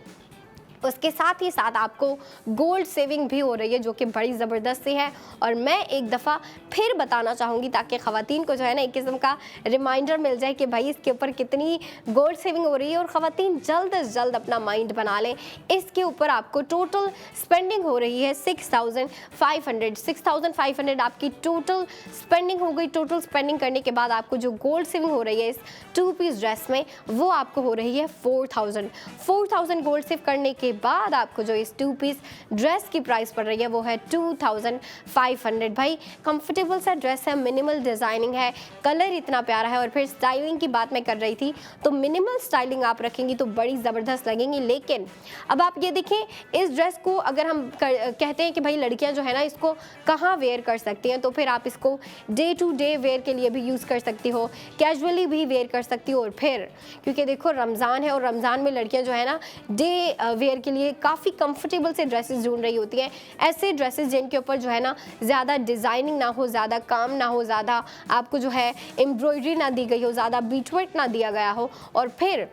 उसके साथ ही साथ आपको गोल्ड सेविंग भी हो रही है, जो कि बड़ी ज़बरदस्त सी है। और मैं एक दफ़ा फिर बताना चाहूँगी ताकि ख़वातीन को जो है ना एक किस्म का रिमाइंडर मिल जाए कि भाई इसके ऊपर कितनी गोल्ड सेविंग हो रही है और ख़वातीन जल्द से जल्द अपना माइंड बना लें। इसके ऊपर आपको टोटल स्पेंडिंग हो रही है 6,500 आपकी टोटल स्पेंडिंग हो गई। टोटल स्पेंडिंग करने के बाद आपको जो गोल्ड सेविंग हो रही है इस 2 पीस ड्रेस में, वो आपको हो रही है 4,000 गोल्ड सेव करने के बाद आपको जो इस 2 पीस ड्रेस की प्राइस पड़ रही है वो है 2,500। भाई कंफर्टेबल सा ड्रेस है, मिनिमल डिज़ाइनिंग है, कलर इतना प्यारा है और फिर स्टाइलिंग की बात मैं कर रही थी तो मिनिमल स्टाइलिंग आप रखेंगी तो बड़ी ज़बरदस्त लगेंगी। लेकिन अब आप ये देखें, इस ड्रेस को अगर हम कहते हैं कि भाई लड़कियां जो है ना इसको कहाँ वेयर कर सकती हैं, तो फिर आप इसको डे टू डे वेयर के लिए भी यूज़ कर सकती हो, कैजुअली भी वेयर कर सकती हो। और फिर क्योंकि देखो रमज़ान है और रमज़ान में लड़कियां जो है ना डे वेयर के लिए काफ़ी कंफर्टेबल से ड्रेसेस ढूंढ रही होती हैं, ऐसे ड्रेसेस जिनके ऊपर जो है ना ज़्यादा डिज़ाइनिंग ना हो, ज़्यादा काम ना हो, ज़्यादा आपको जो है एम्ब्रॉयडरी ना दी गई हो, ज़्यादा बीटवर्क ना दिया गया हो। और फिर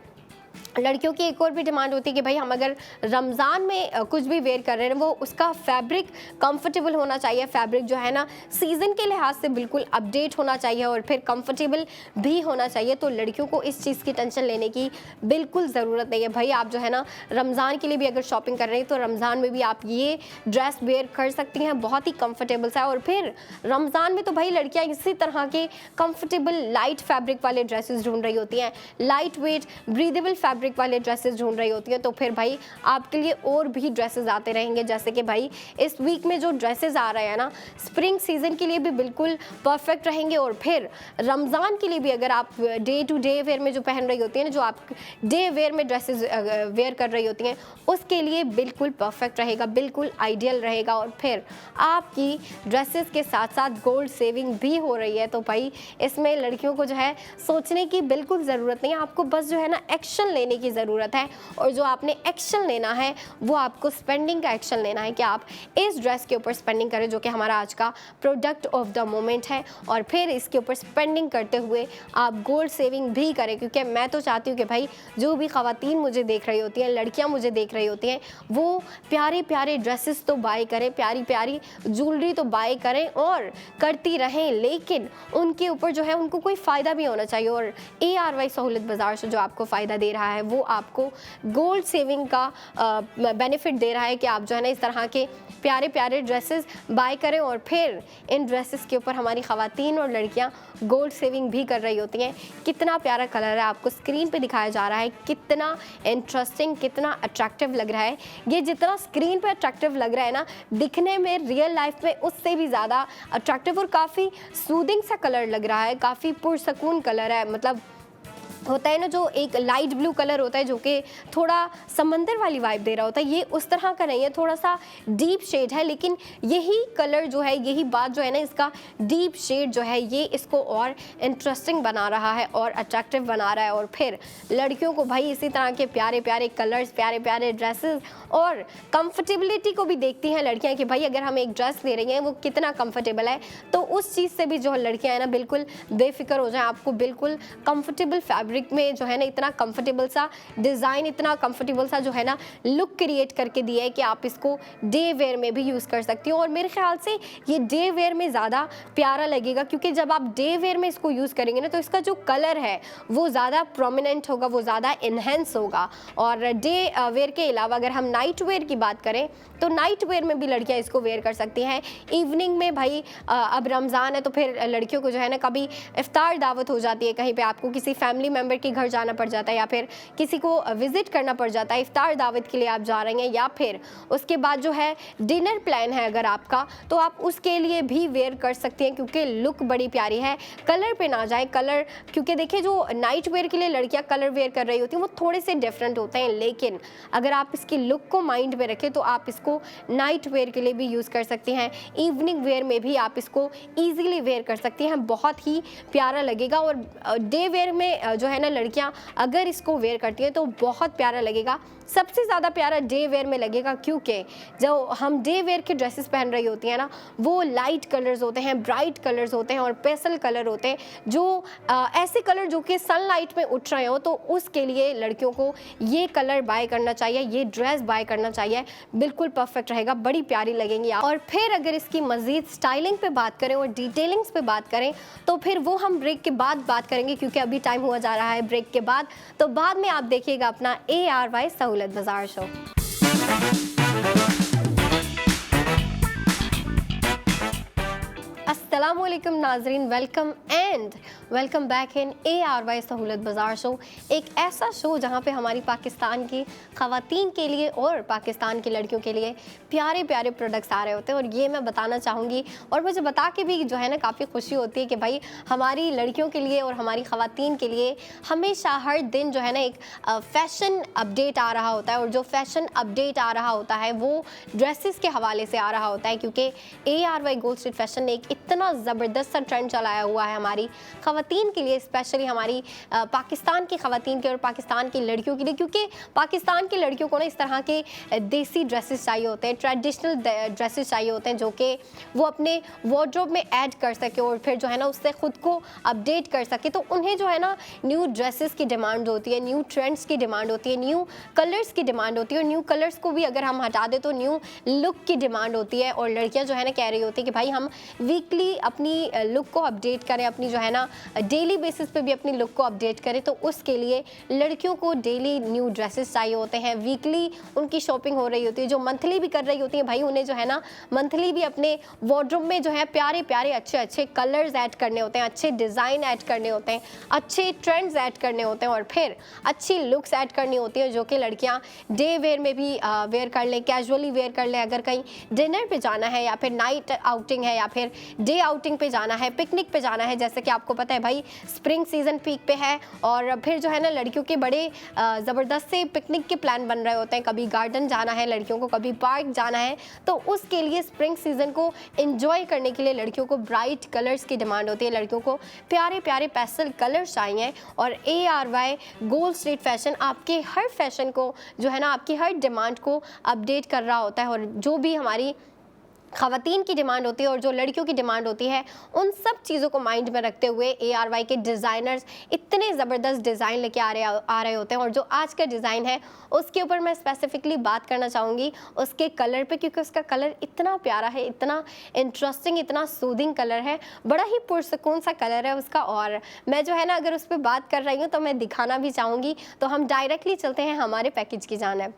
लड़कियों की एक और भी डिमांड होती है कि भाई हम अगर रमज़ान में कुछ भी वेयर कर रहे हैं वो उसका फैब्रिक कंफर्टेबल होना चाहिए, फैब्रिक जो है ना सीज़न के लिहाज से बिल्कुल अपडेट होना चाहिए और फिर कंफर्टेबल भी होना चाहिए। तो लड़कियों को इस चीज़ की टेंशन लेने की बिल्कुल ज़रूरत नहीं है। भाई आप जो है ना रमज़ान के लिए भी अगर शॉपिंग कर रहे हैं तो रमज़ान में भी आप ये ड्रेस वेयर कर सकती हैं, बहुत ही कंफर्टेबल सा। और फिर रमज़ान में तो भाई लड़कियाँ इसी तरह के कंफर्टेबल लाइट फैब्रिक वाले ड्रेसेस ढूंढ रही होती हैं, लाइट वेट ब्रीदेबल फैब्रिक वाले ड्रेसेस ढूंढ रही होती हैं। तो फिर भाई आपके लिए और भी ड्रेसेस आते रहेंगे, जैसे कि भाई इस वीक में जो ड्रेसेस आ रहे हैं ना स्प्रिंग सीजन के लिए भी बिल्कुल परफेक्ट रहेंगे। और फिर रमज़ान के लिए भी अगर आप डे टू डे वेयर में जो पहन रही होती हैं ना, जो आप डे वेयर में ड्रेसेस वेयर कर रही होती हैं, उसके लिए बिल्कुल परफेक्ट रहेगा, बिल्कुल आइडियल रहेगा। और फिर आपकी ड्रेसेस के साथ साथ गोल्ड सेविंग भी हो रही है। तो भाई इसमें लड़कियों को जो है सोचने की बिल्कुल ज़रूरत नहीं है, आपको बस जो है ना एक्शन लेने की ज़रूरत है। और जो आपने एक्शन लेना है वो आपको स्पेंडिंग का एक्शन लेना है कि आप इस ड्रेस के ऊपर स्पेंडिंग करें, जो कि हमारा आज का प्रोडक्ट ऑफ द मोमेंट है। और फिर इसके ऊपर स्पेंडिंग करते हुए आप गोल्ड सेविंग भी करें, क्योंकि मैं तो चाहती हूँ कि भाई जो भी ख़वातीन मुझे देख रही होती हैं, लड़कियाँ मुझे देख रही होती हैं, वो प्यारे प्यारे ड्रेसेस तो बाय करें, प्यारी प्यारी ज्वेलरी तो बाय करें और करती रहें, लेकिन उनके ऊपर जो है उनको कोई फ़ायदा भी होना चाहिए। और ARY सहूलत बाज़ार से जो आपको फ़ायदा दे रहा है वो आपको गोल्ड सेविंग का बेनिफिट दे रहा है कि आप जो है ना इस तरह के प्यारे प्यारे ड्रेसेस बाय करें और फिर इन ड्रेसेस के ऊपर हमारी ख़वातीन और लड़कियां गोल्ड सेविंग भी कर रही होती हैं। कितना प्यारा कलर है, आपको स्क्रीन पे दिखाया जा रहा है, कितना इंटरेस्टिंग, कितना अट्रैक्टिव लग रहा है। ये जितना स्क्रीन पे अट्रैक्टिव लग रहा है ना, दिखने में रियल लाइफ में उससे भी ज़्यादा अट्रैक्टिव और काफ़ी सूदिंग सा कलर लग रहा है, काफ़ी पुरसकून कलर है। मतलब होता है ना जो एक लाइट ब्लू कलर होता है जो कि थोड़ा समंदर वाली वाइब दे रहा होता है, ये उस तरह का नहीं है, थोड़ा सा डीप शेड है। लेकिन यही कलर जो है, यही बात जो है ना, इसका डीप शेड जो है ये इसको और इंटरेस्टिंग बना रहा है और अट्रैक्टिव बना रहा है। और फिर लड़कियों को भाई इसी तरह के प्यारे प्यारे कलर्स, प्यारे प्यारे ड्रेसेस और कंफर्टेबिलिटी को भी देखती हैं लड़कियाँ कि भाई अगर हम एक ड्रेस ले रही हैं वो कितना कंफर्टेबल है, तो उस चीज़ से भी जो लड़कियाँ हैं ना बिल्कुल बेफिक्र हो जाएं। आपको बिल्कुल कंफर्टेबल फैब्रिक ब्रिक में जो है ना इतना कंफर्टेबल सा डिज़ाइन, इतना कंफर्टेबल सा जो है ना लुक क्रिएट करके दिया है कि आप इसको डे वेयर में भी यूज़ कर सकती हो। और मेरे ख्याल से ये डे वेयर में ज़्यादा प्यारा लगेगा, क्योंकि जब आप डे वेयर में इसको यूज़ करेंगे ना तो इसका जो कलर है वो ज़्यादा प्रोमिनेंट होगा, वो ज़्यादा इन्हेंस होगा। और डे वेयर के अलावा अगर हम नाइट वेयर की बात करें तो नाइट वेयर में भी लड़कियां इसको वेयर कर सकती हैं। इवनिंग में भाई अब रमज़ान है तो फिर लड़कियों को जो है ना कभी इफ्तार दावत हो जाती है, कहीं पे आपको किसी फैमिली मेम्बर के घर जाना पड़ जाता है या फिर किसी को विज़िट करना पड़ जाता है, इफ्तार दावत के लिए आप जा रहे हैं, या फिर उसके बाद जो है डिनर प्लान है अगर आपका, तो आप उसके लिए भी वेयर कर सकती हैं, क्योंकि लुक बड़ी प्यारी है। कलर पे ना जाए, कलर क्योंकि देखिए जो नाइट वेयर के लिए लड़कियां कलर वेयर कर रही होती हैं वो थोड़े से डिफरेंट होते हैं, लेकिन अगर आप इसकी लुक को माइंड में रखें तो आप इसको नाइट वेयर के लिए भी यूज़ कर सकती हैं। इवनिंग वेयर में भी आप इसको ईजिली वेयर कर सकती हैं, बहुत ही प्यारा लगेगा। और डे वेयर में जो है ना लड़कियां अगर इसको वेयर करती हैं तो बहुत प्यारा लगेगा। सबसे ज़्यादा प्यारा डे वेयर में लगेगा, क्योंकि जो हम डे वेयर की ड्रेसेस पहन रही होती हैं ना वो लाइट कलर्स होते हैं, ब्राइट कलर्स होते हैं और पेस्टल कलर होते हैं, जो ऐसे कलर जो कि सनलाइट में उठ रहे हो, तो उसके लिए लड़कियों को ये कलर बाय करना चाहिए, ये ड्रेस बाय करना चाहिए, बिल्कुल परफेक्ट रहेगा, बड़ी प्यारी लगेंगी आप। और फिर अगर इसकी मज़ीद स्टाइलिंग पे बात करें और डिटेलिंग्स पे बात करें तो फिर वो हम ब्रेक के बाद बात करेंगे, क्योंकि अभी टाइम हुआ जा रहा है ब्रेक के बाद। तो बाद में आप देखिएगा अपना ARY सहूलत बाजार शो। अस्सलामुअलैकुम नाजरीन, welcome and welcome back in ARY सहूलत बाजार शो, एक ऐसा शो जहां पे हमारी पाकिस्तान की ख़वातीन के लिए और पाकिस्तान की लड़कियों के लिए प्यारे प्यारे प्रोडक्ट्स आ रहे होते हैं। और ये मैं बताना चाहूँगी और मुझे बता के भी जो है ना काफ़ी खुशी होती है कि भाई हमारी लड़कियों के लिए और हमारी ख़वातीन के लिए हमेशा हर दिन जो है ना एक फ़ैशन अपडेट आ रहा होता है। और जो फ़ैशन अपडेट आ रहा होता है वो ड्रेसेस के हवाले से आ रहा होता है, क्योंकि ARY गोल्ड स्ट्रीट फैशन ने एक इतना ज़बरदस्त सा ट्रेंड चलाया हुआ है हमारी ख़वातीन के लिए, स्पेशली हमारी पाकिस्तान की ख़वातीन के और पाकिस्तान की लड़कियों के लिए, क्योंकि पाकिस्तान की लड़कियों को ना इस तरह के देसी ड्रेसेस चाहिए होते हैं, ट्रेडिशनल ड्रेसेस चाहिए होते हैं, जो कि वो अपने वार्डरोब में ऐड कर सके और फिर जो है ना उससे ख़ुद को अपडेट कर सके। तो उन्हें जो है ना न्यू ड्रेसेस की डिमांड होती है, न्यू ट्रेंड्स की डिमांड होती है, न्यू कलर्स की डिमांड होती है, और न्यू कलर्स को भी अगर हम हटा दें तो न्यू लुक की डिमांड होती है। और लड़कियाँ जो है ना कह रही होती है कि भाई हम वीकली अपनी लुक को अपडेट करें, अपनी जो है ना डेली बेसिस पे भी अपनी लुक को अपडेट करें। तो उसके लिए लड़कियों को डेली न्यू ड्रेसेस चाहिए होते हैं, वीकली उनकी शॉपिंग हो रही होती है, जो मंथली भी कर रही होती है भाई उन्हें जो है ना मंथली भी अपने वार्डरोब में जो है प्यारे प्यारे अच्छे अच्छे कलर्स ऐड करने होते हैं, अच्छे डिज़ाइन ऐड करने होते हैं, अच्छे ट्रेंड्स ऐड करने होते हैं और फिर अच्छी लुक्स ऐड करनी होती है, जो कि लड़कियाँ डे वेयर में भी वेयर कर लें, कैजुअली वेयर कर लें। अगर कहीं डिनर पे जाना है या फिर नाइट आउटिंग है या फिर डे आउटिंग पे जाना है, पिकनिक पे जाना है, जैसे कि आपको पता है भाई स्प्रिंग सीज़न पीक पे है और फिर जो है ना लड़कियों के बड़े ज़बरदस्त से पिकनिक के प्लान बन रहे होते हैं, कभी गार्डन जाना है लड़कियों को, कभी पार्क जाना है। तो उसके लिए स्प्रिंग सीज़न को एंजॉय करने के लिए लड़कियों को ब्राइट कलर्स की डिमांड होती है, लड़कियों को प्यारे प्यारे पेस्टल कलर्स चाहिए। और ARY गोल्ड स्ट्रीट फैशन आपके हर फैशन को जो है ना आपकी हर डिमांड को अपडेट कर रहा होता है। और जो भी हमारी ख़वातीन की डिमांड होती है और जो लड़कियों की डिमांड होती है, उन सब चीज़ों को माइंड में रखते हुए ARY के डिज़ाइनर्स इतने ज़बरदस्त डिज़ाइन लेके आ रहे होते हैं। और जो आज का डिज़ाइन है उसके ऊपर मैं स्पेसिफिकली बात करना चाहूँगी उसके कलर पे, क्योंकि उसका कलर इतना प्यारा है, इतना इंटरेस्टिंग, इतना सूदिंग कलर है, बड़ा ही पुरसकून सा कलर है उसका। और मैं जो है ना अगर उस पर बात कर रही हूँ तो मैं दिखाना भी चाहूँगी। तो हम डायरेक्टली चलते हैं हमारे पैकेज की जानिब।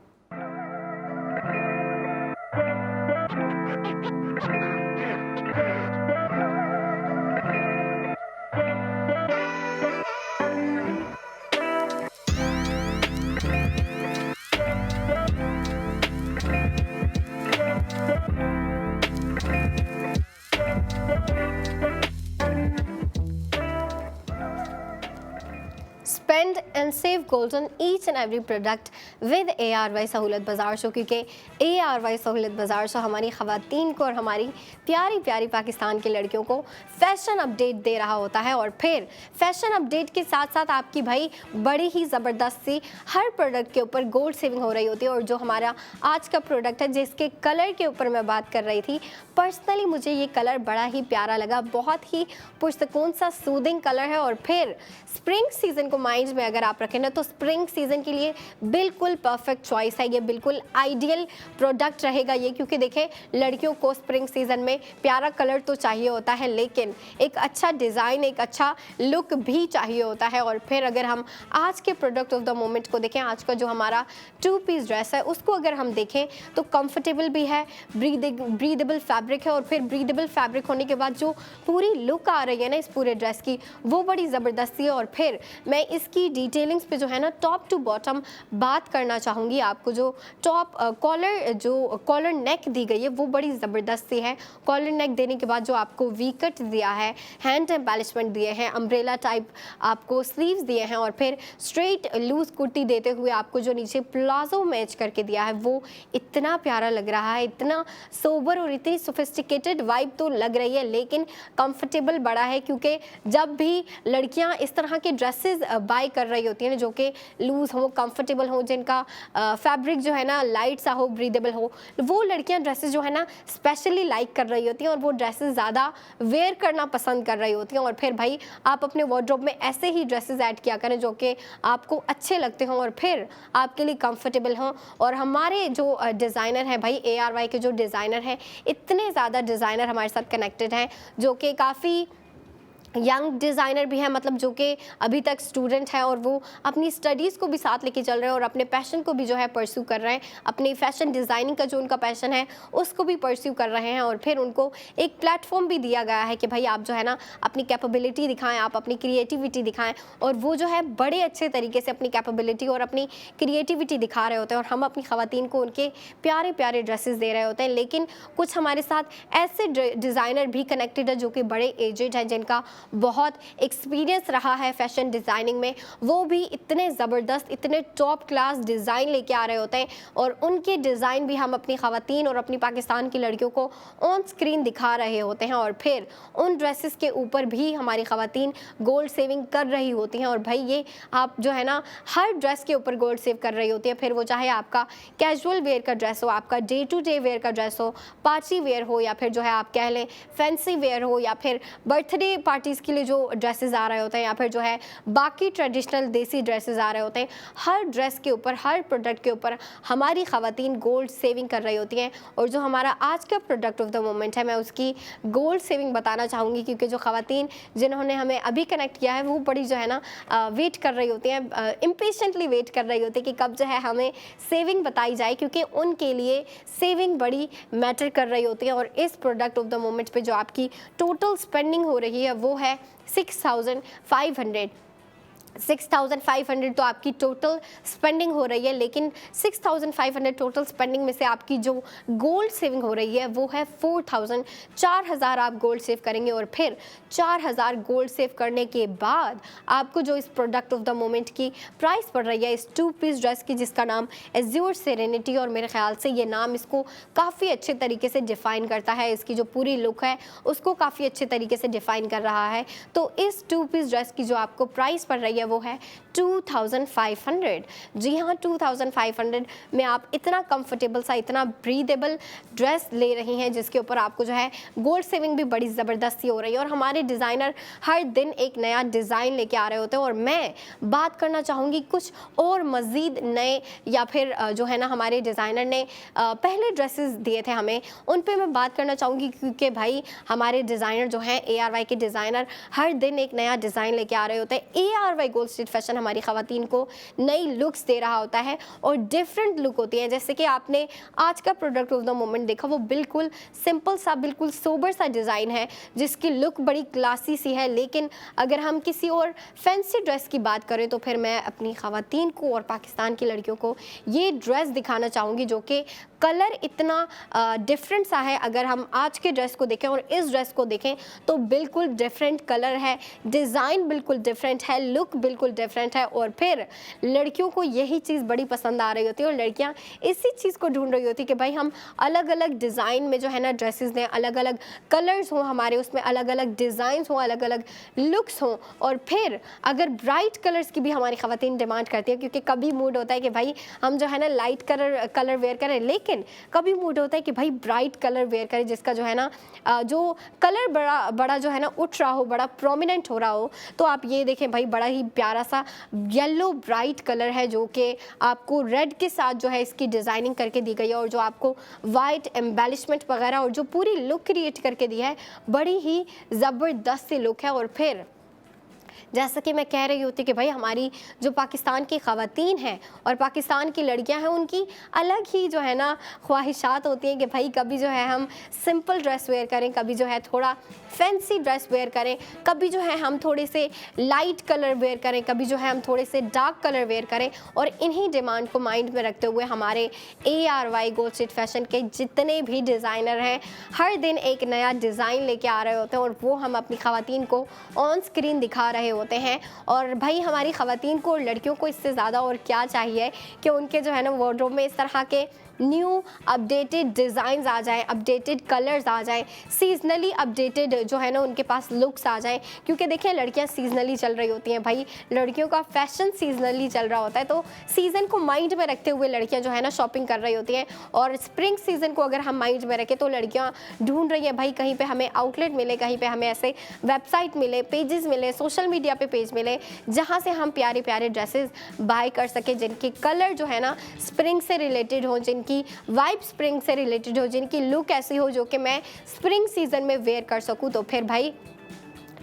Spend and save gold on each and every product with ARY सहूलत बाजार शो, क्योंकि ARY सहूलत बाजार शो हमारी ख़वातीन को और हमारी प्यारी प्यारी पाकिस्तान की लड़कियों को फ़ैशन अपडेट दे रहा होता है। और फिर फ़ैशन अपडेट के साथ साथ आपकी भाई बड़ी ही ज़बरदस्त सी हर प्रोडक्ट के ऊपर गोल्ड सेविंग हो रही होती है। और जो हमारा आज का प्रोडक्ट है जिसके कलर के ऊपर मैं बात कर रही थी, पर्सनली मुझे ये कलर बड़ा ही प्यारा लगा, बहुत ही पुरसकून सा सूदिंग कलर है। और फिर स्प्रिंग सीज़न को माइंड में अगर आप रखें ना तो स्प्रिंग सीजन के लिए बिल्कुल परफेक्ट चॉइस है ये, बिल्कुल आइडियल प्रोडक्ट रहेगा ये। क्योंकि देखें, लड़कियों को स्प्रिंग सीजन में प्यारा कलर तो चाहिए होता है, लेकिन एक अच्छा डिज़ाइन, एक अच्छा लुक भी चाहिए होता है। और फिर अगर हम आज के प्रोडक्ट ऑफ द मोमेंट को देखें, आज का जो हमारा 2 पीस ड्रेस है उसको अगर हम देखें तो कंफर्टेबल भी है, ब्रीदेबल फैब्रिक है, और फिर ब्रीदेबल फैब्रिक होने के बाद जो पूरी लुक आ रही है ना इस पूरे ड्रेस की, वो बड़ी ज़बरदस्ती है। और फिर मैं इसकी डिटेलिंग्स पे जो है ना टॉप टू बॉटम बात करना चाहूँगी। आपको जो टॉप कॉलर नेक दी गई है वो बड़ी ज़बरदस्ती है। कॉलर नेक देने के बाद जो आपको वी कट दिया है, हैंड एम्बेलिशमेंट दिए हैं, अम्ब्रेला टाइप आपको स्लीव्स दिए हैं, और फिर स्ट्रेट लूज कुर्ती देते हुए आपको जो नीचे प्लाजो मैच करके दिया है वो इतना प्यारा लग रहा है, इतना सोबर और इतनी सोफिस्टिकेटेड वाइब तो लग रही है, लेकिन कंफर्टेबल बड़ा है। क्योंकि जब भी लड़कियां इस तरह के ड्रेसेस बाय कर रही होती हैं जो कि लूज़ हो, कंफर्टेबल हो, जिनका फैब्रिक जो है ना लाइट सा हो, ब्रीदेबल हो, वो लड़कियां ड्रेसेस जो है ना स्पेशली लाइक कर रही होती हैं और वो ड्रेसेस ज़्यादा वेयर करना पसंद कर रही होती हैं। और फिर भाई आप अपने वार्डरोब में ऐसे ही ड्रेसेस ऐड किया करें जो कि आपको अच्छे लगते हों और फिर आपके लिए कंफर्टेबल हों। और हमारे जो डिज़ाइनर हैं भाई, ARY के जो डिज़ाइनर हैं, इतने ज़्यादा डिज़ाइनर हमारे साथ कनेक्टेड हैं जो कि काफ़ी यंग डिज़ाइनर भी है, मतलब जो कि अभी तक स्टूडेंट है और वो अपनी स्टडीज़ को भी साथ लेके चल रहे हैं और अपने पैशन को भी जो है परस्यू कर रहे हैं, अपनी फैशन डिज़ाइनिंग का जो उनका पैशन है उसको भी परस्यू कर रहे हैं। और फिर उनको एक प्लेटफॉर्म भी दिया गया है कि भाई आप जो है ना अपनी कैपेबिलिटी दिखाएं, आप अपनी क्रिएटिविटी दिखाएं, और वो जो है बड़े अच्छे तरीके से अपनी कैपेबिलिटी और अपनी क्रिएटिविटी दिखा रहे होते हैं। और हम अपनी ख़वातीन को उनके प्यारे प्यारे ड्रेसेस दे रहे होते हैं। लेकिन कुछ हमारे साथ ऐसे डिज़ाइनर भी कनेक्टेड है जो कि बड़े एजेड हैं, जिनका बहुत एक्सपीरियंस रहा है फैशन डिज़ाइनिंग में, वो भी इतने ज़बरदस्त, इतने टॉप क्लास डिज़ाइन लेके आ रहे होते हैं। और उनके डिज़ाइन भी हम अपनी ख़वातीन और अपनी पाकिस्तान की लड़कियों को ऑन स्क्रीन दिखा रहे होते हैं। और फिर उन ड्रेसेस के ऊपर भी हमारी ख़वातीन गोल्ड सेविंग कर रही होती हैं। और भाई ये आप जो है ना हर ड्रेस के ऊपर गोल्ड सेव कर रही होती है, फिर वो चाहे आपका कैजुअल वेयर का ड्रेस हो, आपका डे टू डे वेयर का ड्रेस हो, पार्टी वेयर हो, या फिर जो है आप कह लें फैंसी वेयर हो, या फिर बर्थडे पार्टीज़ के लिए जो ड्रेसेस आ रहे होते हैं, या फिर जो है बाकी ट्रेडिशनल देसी ड्रेसेस आ रहे होते हैं। हर ड्रेस के ऊपर, हर प्रोडक्ट के ऊपर हमारी ख़वातीन गोल्ड सेविंग कर रही होती हैं। और जो हमारा आज का प्रोडक्ट ऑफ द मोमेंट है, मैं उसकी गोल्ड सेविंग बताना चाहूँगी, क्योंकि जो ख़वातीन जिन्होंने हमें अभी कनेक्ट किया है वो बड़ी जो है ना वेट कर रही होती हैं, इम्पेशेंटली वेट कर रही होती है कि कब जो है हमें सेविंग बताई जाए, क्योंकि उनके लिए सेविंग बड़ी मैटर कर रही होती है। और इस प्रोडक्ट ऑफ द मोमेंट पे जो आपकी टोटल स्पेंडिंग हो रही है वो है 6,500 तो आपकी टोटल स्पेंडिंग हो रही है। लेकिन 6,500 टोटल स्पेंडिंग में से आपकी जो गोल्ड सेविंग हो रही है वो है 4,000 आप गोल्ड सेव करेंगे। और फिर 4,000 गोल्ड सेव करने के बाद आपको जो इस प्रोडक्ट ऑफ द मोमेंट की प्राइस पड़ रही है इस 2 पीस ड्रेस की, जिसका नाम एज्योर सेरेनिटी, और मेरे ख्याल से ये नाम इसको काफ़ी अच्छे तरीके से डिफ़ाइन करता है, इसकी जो पूरी लुक है उसको काफ़ी अच्छे तरीके से डिफ़ाइन कर रहा है। तो इस 2 पीस ड्रेस की जो आपको प्राइस पड़ रही है वो है 2,500। जी हाँ, 2,500 में आप इतना कंफर्टेबल सा, इतना ब्रीदेबल ड्रेस ले रही हैं जिसके ऊपर आपको जो है गोल्ड सेविंग भी बड़ी ज़बरदस्ती हो रही है। और हमारे डिज़ाइनर हर दिन एक नया डिज़ाइन लेके आ रहे होते हैं। और मैं बात करना चाहूँगी कुछ और मज़ीद नए, या फिर जो है ना हमारे डिज़ाइनर ने पहले ड्रेसेस दिए थे हमें, उन पे मैं बात करना चाहूँगी, क्योंकि भाई हमारे डिज़ाइनर जो हैं ARY के डिज़ाइनर हर दिन एक नया डिज़ाइन लेके आ रहे होते हैं। ARY गोल्ड स्ट्रीट फैशन हमारी ख़वातीन को नई लुक्स दे रहा होता है और डिफरेंट लुक होती है। जैसे कि आपने आज का प्रोडक्ट ऑफ द मोमेंट देखा, वो बिल्कुल सिंपल सा, बिल्कुल सोबर सा डिज़ाइन है जिसकी लुक बड़ी क्लासी सी है। लेकिन अगर हम किसी और फैंसी ड्रेस की बात करें तो फिर मैं अपनी ख़वातीन को और पाकिस्तान की लड़कियों को ये ड्रेस दिखाना चाहूँगी जो कि कलर इतना डिफरेंट सा है। अगर हम आज के ड्रेस को देखें और इस ड्रेस को देखें तो बिल्कुल डिफरेंट कलर है, डिज़ाइन बिल्कुल डिफरेंट है, लुक बिल्कुल डिफरेंट है। और फिर लड़कियों को यही चीज़ बड़ी पसंद आ रही होती है और लड़कियां इसी चीज़ को ढूंढ रही होती है कि भाई हम अलग अलग डिज़ाइन में जो है ना ड्रेसेस दें, अलग अलग कलर्स हों हमारे, उसमें अलग अलग डिज़ाइंस हों, अलग अलग लुक्स हों। और फिर अगर ब्राइट कलर्स की भी हमारी ख़वातीन डिमांड करती है, क्योंकि कभी मूड होता है कि भाई हम जो है ना लाइट कलर वेयर करें, लेकिन कभी मूड होता है कि भाई ब्राइट कलर वेयर करें जिसका जो है ना जो कलर बड़ा जो है ना उठ रहा हो, बड़ा प्रोमिनेंट हो रहा हो। तो आप ये देखें भाई, बड़ा ही प्यारा सा येलो ब्राइट कलर है जो कि आपको रेड के साथ जो है इसकी डिज़ाइनिंग करके दी गई है, और जो आपको वाइट एम्बेलिशमेंट वगैरह और जो पूरी लुक क्रिएट करके दी है, बड़ी ही ज़बरदस्त सी लुक है। और फिर जैसा कि मैं कह रही होती कि भाई हमारी जो पाकिस्तान की ख़वातीन हैं और पाकिस्तान की लड़कियां हैं, उनकी अलग ही जो है ना ख्वाहिशात होती हैं कि भाई कभी जो है हम सिंपल ड्रेस वेयर करें, कभी जो है थोड़ा फैंसी ड्रेस वेयर करें, कभी जो है हम थोड़े से लाइट कलर वेयर करें, कभी जो है हम थोड़े से डार्क कलर वेयर करें। और इन्हीं डिमांड को माइंड में रखते हुए हमारे ARY गोल्ड स्ट्रीट फैशन के जितने भी डिज़ाइनर हैं, हर दिन एक नया डिज़ाइन लेके आ रहे होते हैं और वो हम अपनी ख़वातीन को ऑन स्क्रीन दिखा रहे होते हैं। और भाई हमारी ख़वातीन को और लड़कियों को इससे ज़्यादा और क्या चाहिए कि उनके जो है ना वार्डरोब में इस तरह के न्यू अपडेटेड डिज़ाइंस आ जाएं, अपडेटेड कलर्स आ जाएं, सीजनली अपडेटेड जो है ना उनके पास लुक्स आ जाएं। क्योंकि देखिए लड़कियां सीजनली चल रही होती हैं, भाई लड़कियों का फैशन सीजनली चल रहा होता है, तो सीज़न को माइंड में रखते हुए लड़कियां जो है ना शॉपिंग कर रही होती हैं। और स्प्रिंग सीज़न को अगर हम माइंड में रखें तो लड़कियां ढूंढ रही हैं भाई कहीं पर हमें आउटलेट मिले, कहीं पर हमें ऐसे वेबसाइट मिले, पेजेस मिले, सोशल मीडिया पे पेज मिले जहाँ से हम प्यारे प्यारे ड्रेसेस बाय कर सकें, जिनके कलर जो है ना स्प्रिंग से रिलेटेड हो, जिनकी वाइब स्प्रिंग से रिलेटेड हो, जिनकी लुक ऐसी हो जो कि मैं स्प्रिंग सीजन में वेयर कर सकूं। तो फिर भाई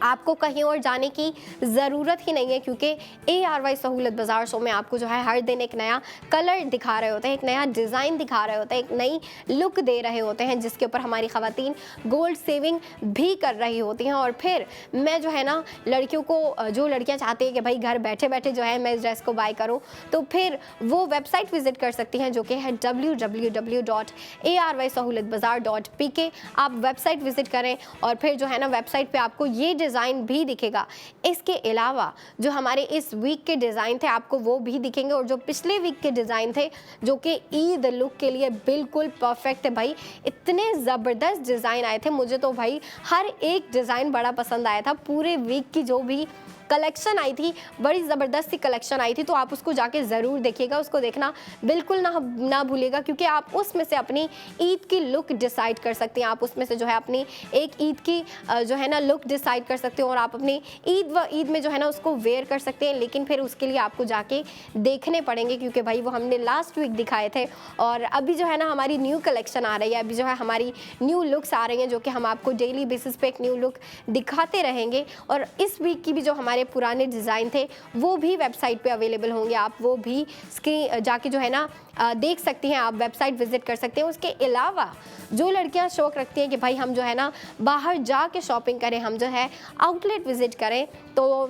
आपको कहीं और जाने की ज़रूरत ही नहीं है, क्योंकि ARY सहूलत बाज़ार शो में आपको जो है हर दिन एक नया कलर दिखा रहे होते हैं, एक नया डिज़ाइन दिखा रहे होते हैं, एक नई लुक दे रहे होते हैं, जिसके ऊपर हमारी ख़वातीन गोल्ड सेविंग भी कर रही होती हैं। और फिर मैं जो है ना लड़कियों को, जो लड़कियां चाहती हैं कि भाई घर बैठे बैठे जो है मैं इस ड्रेस को बाय करूँ, तो फिर वो वेबसाइट विज़िट कर सकती हैं जो कि है www.arysahoulatbazaar.pk। आप वेबसाइट विज़िट करें और फिर जो है ना वेबसाइट पर आपको ये डिज़ाइन भी दिखेगा। इसके अलावा जो हमारे इस वीक के डिज़ाइन थे आपको वो भी दिखेंगे, और जो पिछले वीक के डिज़ाइन थे जो कि ईद लुक के लिए बिल्कुल परफेक्ट है। भाई इतने ज़बरदस्त डिज़ाइन आए थे, मुझे तो भाई हर एक डिज़ाइन बड़ा पसंद आया था। पूरे वीक की जो भी कलेक्शन आई थी, बड़ी ज़बरदस्त सी कलेक्शन आई थी, तो आप उसको जाके ज़रूर देखिएगा, उसको देखना बिल्कुल ना भूलिएगा, क्योंकि आप उसमें से अपनी ईद की लुक डिसाइड कर सकते हैं। आप उसमें से जो है अपनी एक ईद की जो है ना लुक डिसाइड कर सकते हो और आप अपनी ईद में जो है ना उसको वेयर कर सकते हैं। लेकिन फिर उसके लिए आपको जाके देखने पड़ेंगे, क्योंकि भाई वो हमने लास्ट वीक दिखाए थे और अभी जो है ना हमारी न्यू कलेक्शन आ रही है, अभी जो है हमारी न्यू लुक्स आ रही हैं जो कि हम आपको डेली बेसिस पे एक न्यू लुक दिखाते रहेंगे। और इस वीक की भी जो हमारे पुराने डिज़ाइन थे वो भी वेबसाइट पे अवेलेबल होंगे, आप वो भी स्क्रीन जाके जो है ना देख सकती हैं, आप वेबसाइट विजिट कर सकते हैं। उसके अलावा जो लड़कियां शौक रखती हैं कि भाई हम जो है ना बाहर जाके शॉपिंग करें, हम जो है आउटलेट विजिट करें, तो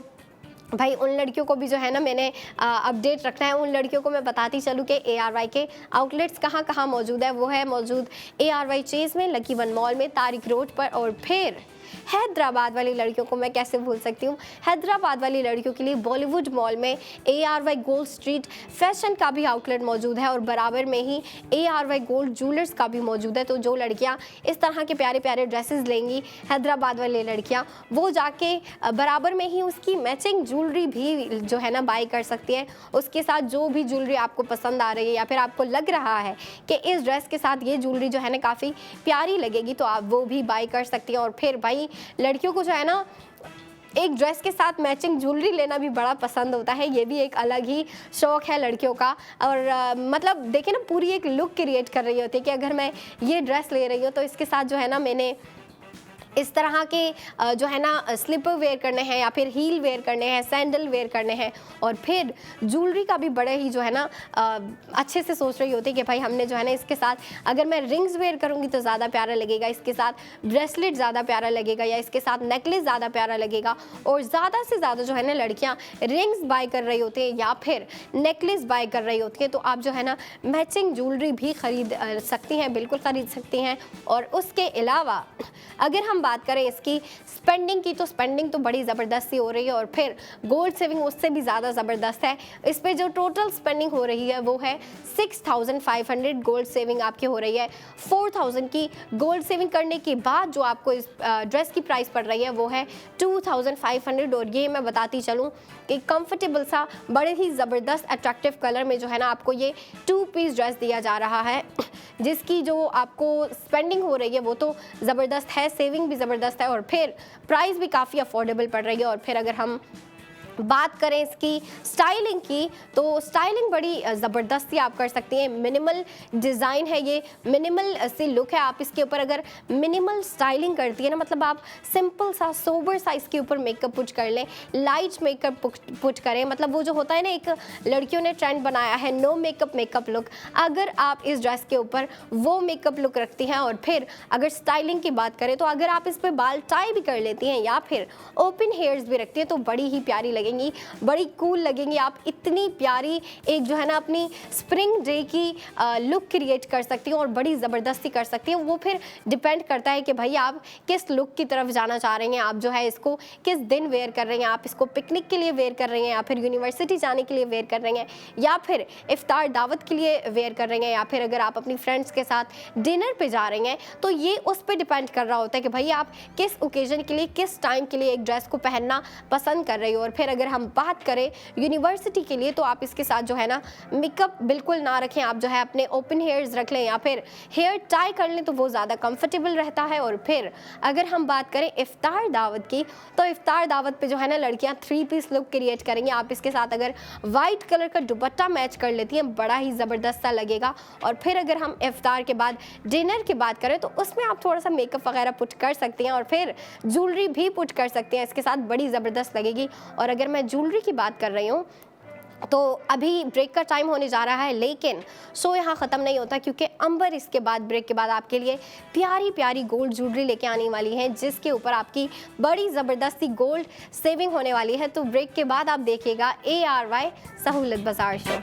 भाई उन लड़कियों को भी जो है ना मैंने अपडेट रखना है। उन लड़कियों को मैं बताती चलूँ कि ARY के आउटलेट्स कहाँ कहाँ मौजूद है। वो है मौजूद ARY चेज़ में, लकी वन मॉल में, तारिक रोड पर, और फिर हैदराबाद वाली लड़कियों को मैं कैसे भूल सकती हूँ, हैदराबाद वाली लड़कियों के लिए बॉलीवुड मॉल में ARY गोल्ड स्ट्रीट फैशन का भी आउटलेट मौजूद है और बराबर में ही ARY गोल्ड ज्वेलर्स का भी मौजूद है। तो जो लड़कियाँ इस तरह के प्यारे प्यारे ड्रेसेस लेंगी, हैदराबाद वाली लड़कियाँ, वो जाके बराबर में ही उसकी मैचिंग ज्वेलरी भी जो है ना बाई कर सकती हैं। उसके साथ जो भी ज्वेलरी आपको पसंद आ रही है या फिर आपको लग रहा है कि इस ड्रेस के साथ ये ज्वेलरी जो है ना काफ़ी प्यारी लगेगी, तो आप वो भी बाई कर सकती हैं। और फिर भाई लड़कियों को जो है ना एक ड्रेस के साथ मैचिंग ज्वेलरी लेना भी बड़ा पसंद होता है, ये भी एक अलग ही शौक है लड़कियों का। और मतलब देखिए ना पूरी एक लुक क्रिएट कर रही होती है कि अगर मैं ये ड्रेस ले रही हूँ तो इसके साथ जो है ना मैंने इस तरह के जो है ना स्लीपर वेयर करने हैं या फिर हील वेयर करने हैं, सैंडल वेयर करने हैं। और फिर ज्वेलरी का भी बड़े ही जो है ना अच्छे से सोच रही होती है कि भाई हमने जो है ना इसके साथ अगर मैं रिंग्स वेयर करूँगी तो ज़्यादा प्यारा लगेगा, इसके साथ ब्रेसलेट ज़्यादा प्यारा लगेगा, या इसके साथ नेकलेस ज़्यादा प्यारा लगेगा। और ज़्यादा से ज़्यादा जो है ना लड़कियाँ रिंग्स बाय कर रही होती हैं या फिर नेकलेस बाय कर रही होती हैं, तो आप जो है ना मैचिंग ज्वेलरी भी ख़रीद सकती हैं, बिल्कुल ख़रीद सकती हैं। और उसके अलावा अगर हम बात करें इसकी स्पेंडिंग की, तो स्पेंडिंग तो बड़ी ज़बरदस्ती हो रही है और फिर गोल्ड सेविंग उससे भी ज़्यादा ज़बरदस्त है। इस पे जो टोटल स्पेंडिंग हो रही है वो है 6500 गोल्ड सेविंग आपकी हो रही है। 4000 की गोल्ड सेविंग करने के बाद जो आपको इस ड्रेस की प्राइस पड़ रही है वो है 2500। और ये मैं बताती चलूँ कि कंफर्टेबल सा बड़े ही ज़बरदस्त अट्रैक्टिव कलर में जो है ना आपको ये 2 पीस ड्रेस दिया जा रहा है, जिसकी जो आपको स्पेंडिंग हो रही है वो तो ज़बरदस्त है, सेविंग भी ज़बरदस्त है और फिर प्राइस भी काफ़ी अफोर्डेबल पड़ रही है। और फिर अगर हम बात करें इसकी स्टाइलिंग की, तो स्टाइलिंग बड़ी ज़बरदस्ती आप कर सकती हैं। मिनिमल डिज़ाइन है ये, मिनिमल सी लुक है। आप इसके ऊपर अगर मिनिमल स्टाइलिंग करती है ना, मतलब आप सिंपल सा सोबर सा इसके ऊपर मेकअप पुट कर लें, लाइट मेकअप पुट करें, मतलब वो जो होता है ना, एक लड़कियों ने ट्रेंड बनाया है नो मेकअप मेकअप लुक, अगर आप इस ड्रेस के ऊपर वो मेकअप लुक रखती हैं और फिर अगर स्टाइलिंग की बात करें तो अगर आप इस पर बाल टाई भी कर लेती हैं या फिर ओपन हेयर्स भी रखती हैं तो बड़ी ही प्यारी लगेंगी, बड़ी कूल लगेंगी। आप इतनी प्यारी एक जो है ना अपनी स्प्रिंग डे की लुक क्रिएट कर सकती हैं और बड़ी ज़बरदस्ती कर सकती हैं। वो फिर डिपेंड करता है कि भाई आप किस लुक की तरफ जाना चाह रही हैं, आप जो है इसको किस दिन वेयर कर रही हैं, आप इसको पिकनिक के लिए वेयर कर रही हैं या फिर यूनिवर्सिटी जाने के लिए वेयर कर रही हैं या फिर इफ्तार दावत के लिए वेयर कर रही हैं या फिर अगर आप अपनी फ्रेंड्स के साथ डिनर पे जा रही हैं, तो ये उस पर डिपेंड कर रहा होता है कि भाई आप किस ओकेजन के लिए, किस टाइम के लिए एक ड्रेस को पहनना पसंद कर रही हो। और फिर अगर हम बात करें यूनिवर्सिटी के लिए, तो आप इसके साथ जो है ना मेकअप बिल्कुल ना रखें, आप जो है अपने ओपन हेयर्स रख लें या फिर हेयर टाई कर लें तो वो ज़्यादा कंफर्टेबल रहता है। और फिर अगर हम बात करें इफ्तार दावत की, तो इफ्तार दावत पे जो है ना लड़कियां 3 पीस लुक क्रिएट करेंगी। आप इसके साथ अगर वाइट कलर का दुपट्टा मैच कर लेती हैं, बड़ा ही ज़बरदस्त सा लगेगा। और फिर अगर हम इफ्तार के बाद डिनर की बात करें तो उसमें आप थोड़ा सा मेकअप वगैरह पुट कर सकती हैं और फिर ज्वेलरी भी पुट कर सकती हैं, इसके साथ बड़ी ज़बरदस्त लगेगी। और अगर मैं ज्वेलरी की बात कर रही हूँ तो अभी ब्रेक का टाइम होने जा रहा है, लेकिन शो यहाँ ख़त्म नहीं होता क्योंकि अंबर इसके बाद ब्रेक के बाद आपके लिए प्यारी प्यारी गोल्ड ज्वेलरी लेके आने वाली है जिसके ऊपर आपकी बड़ी ज़बरदस्ती गोल्ड सेविंग होने वाली है। तो ब्रेक के बाद आप देखिएगा ARY सहूलत बाज़ार शो।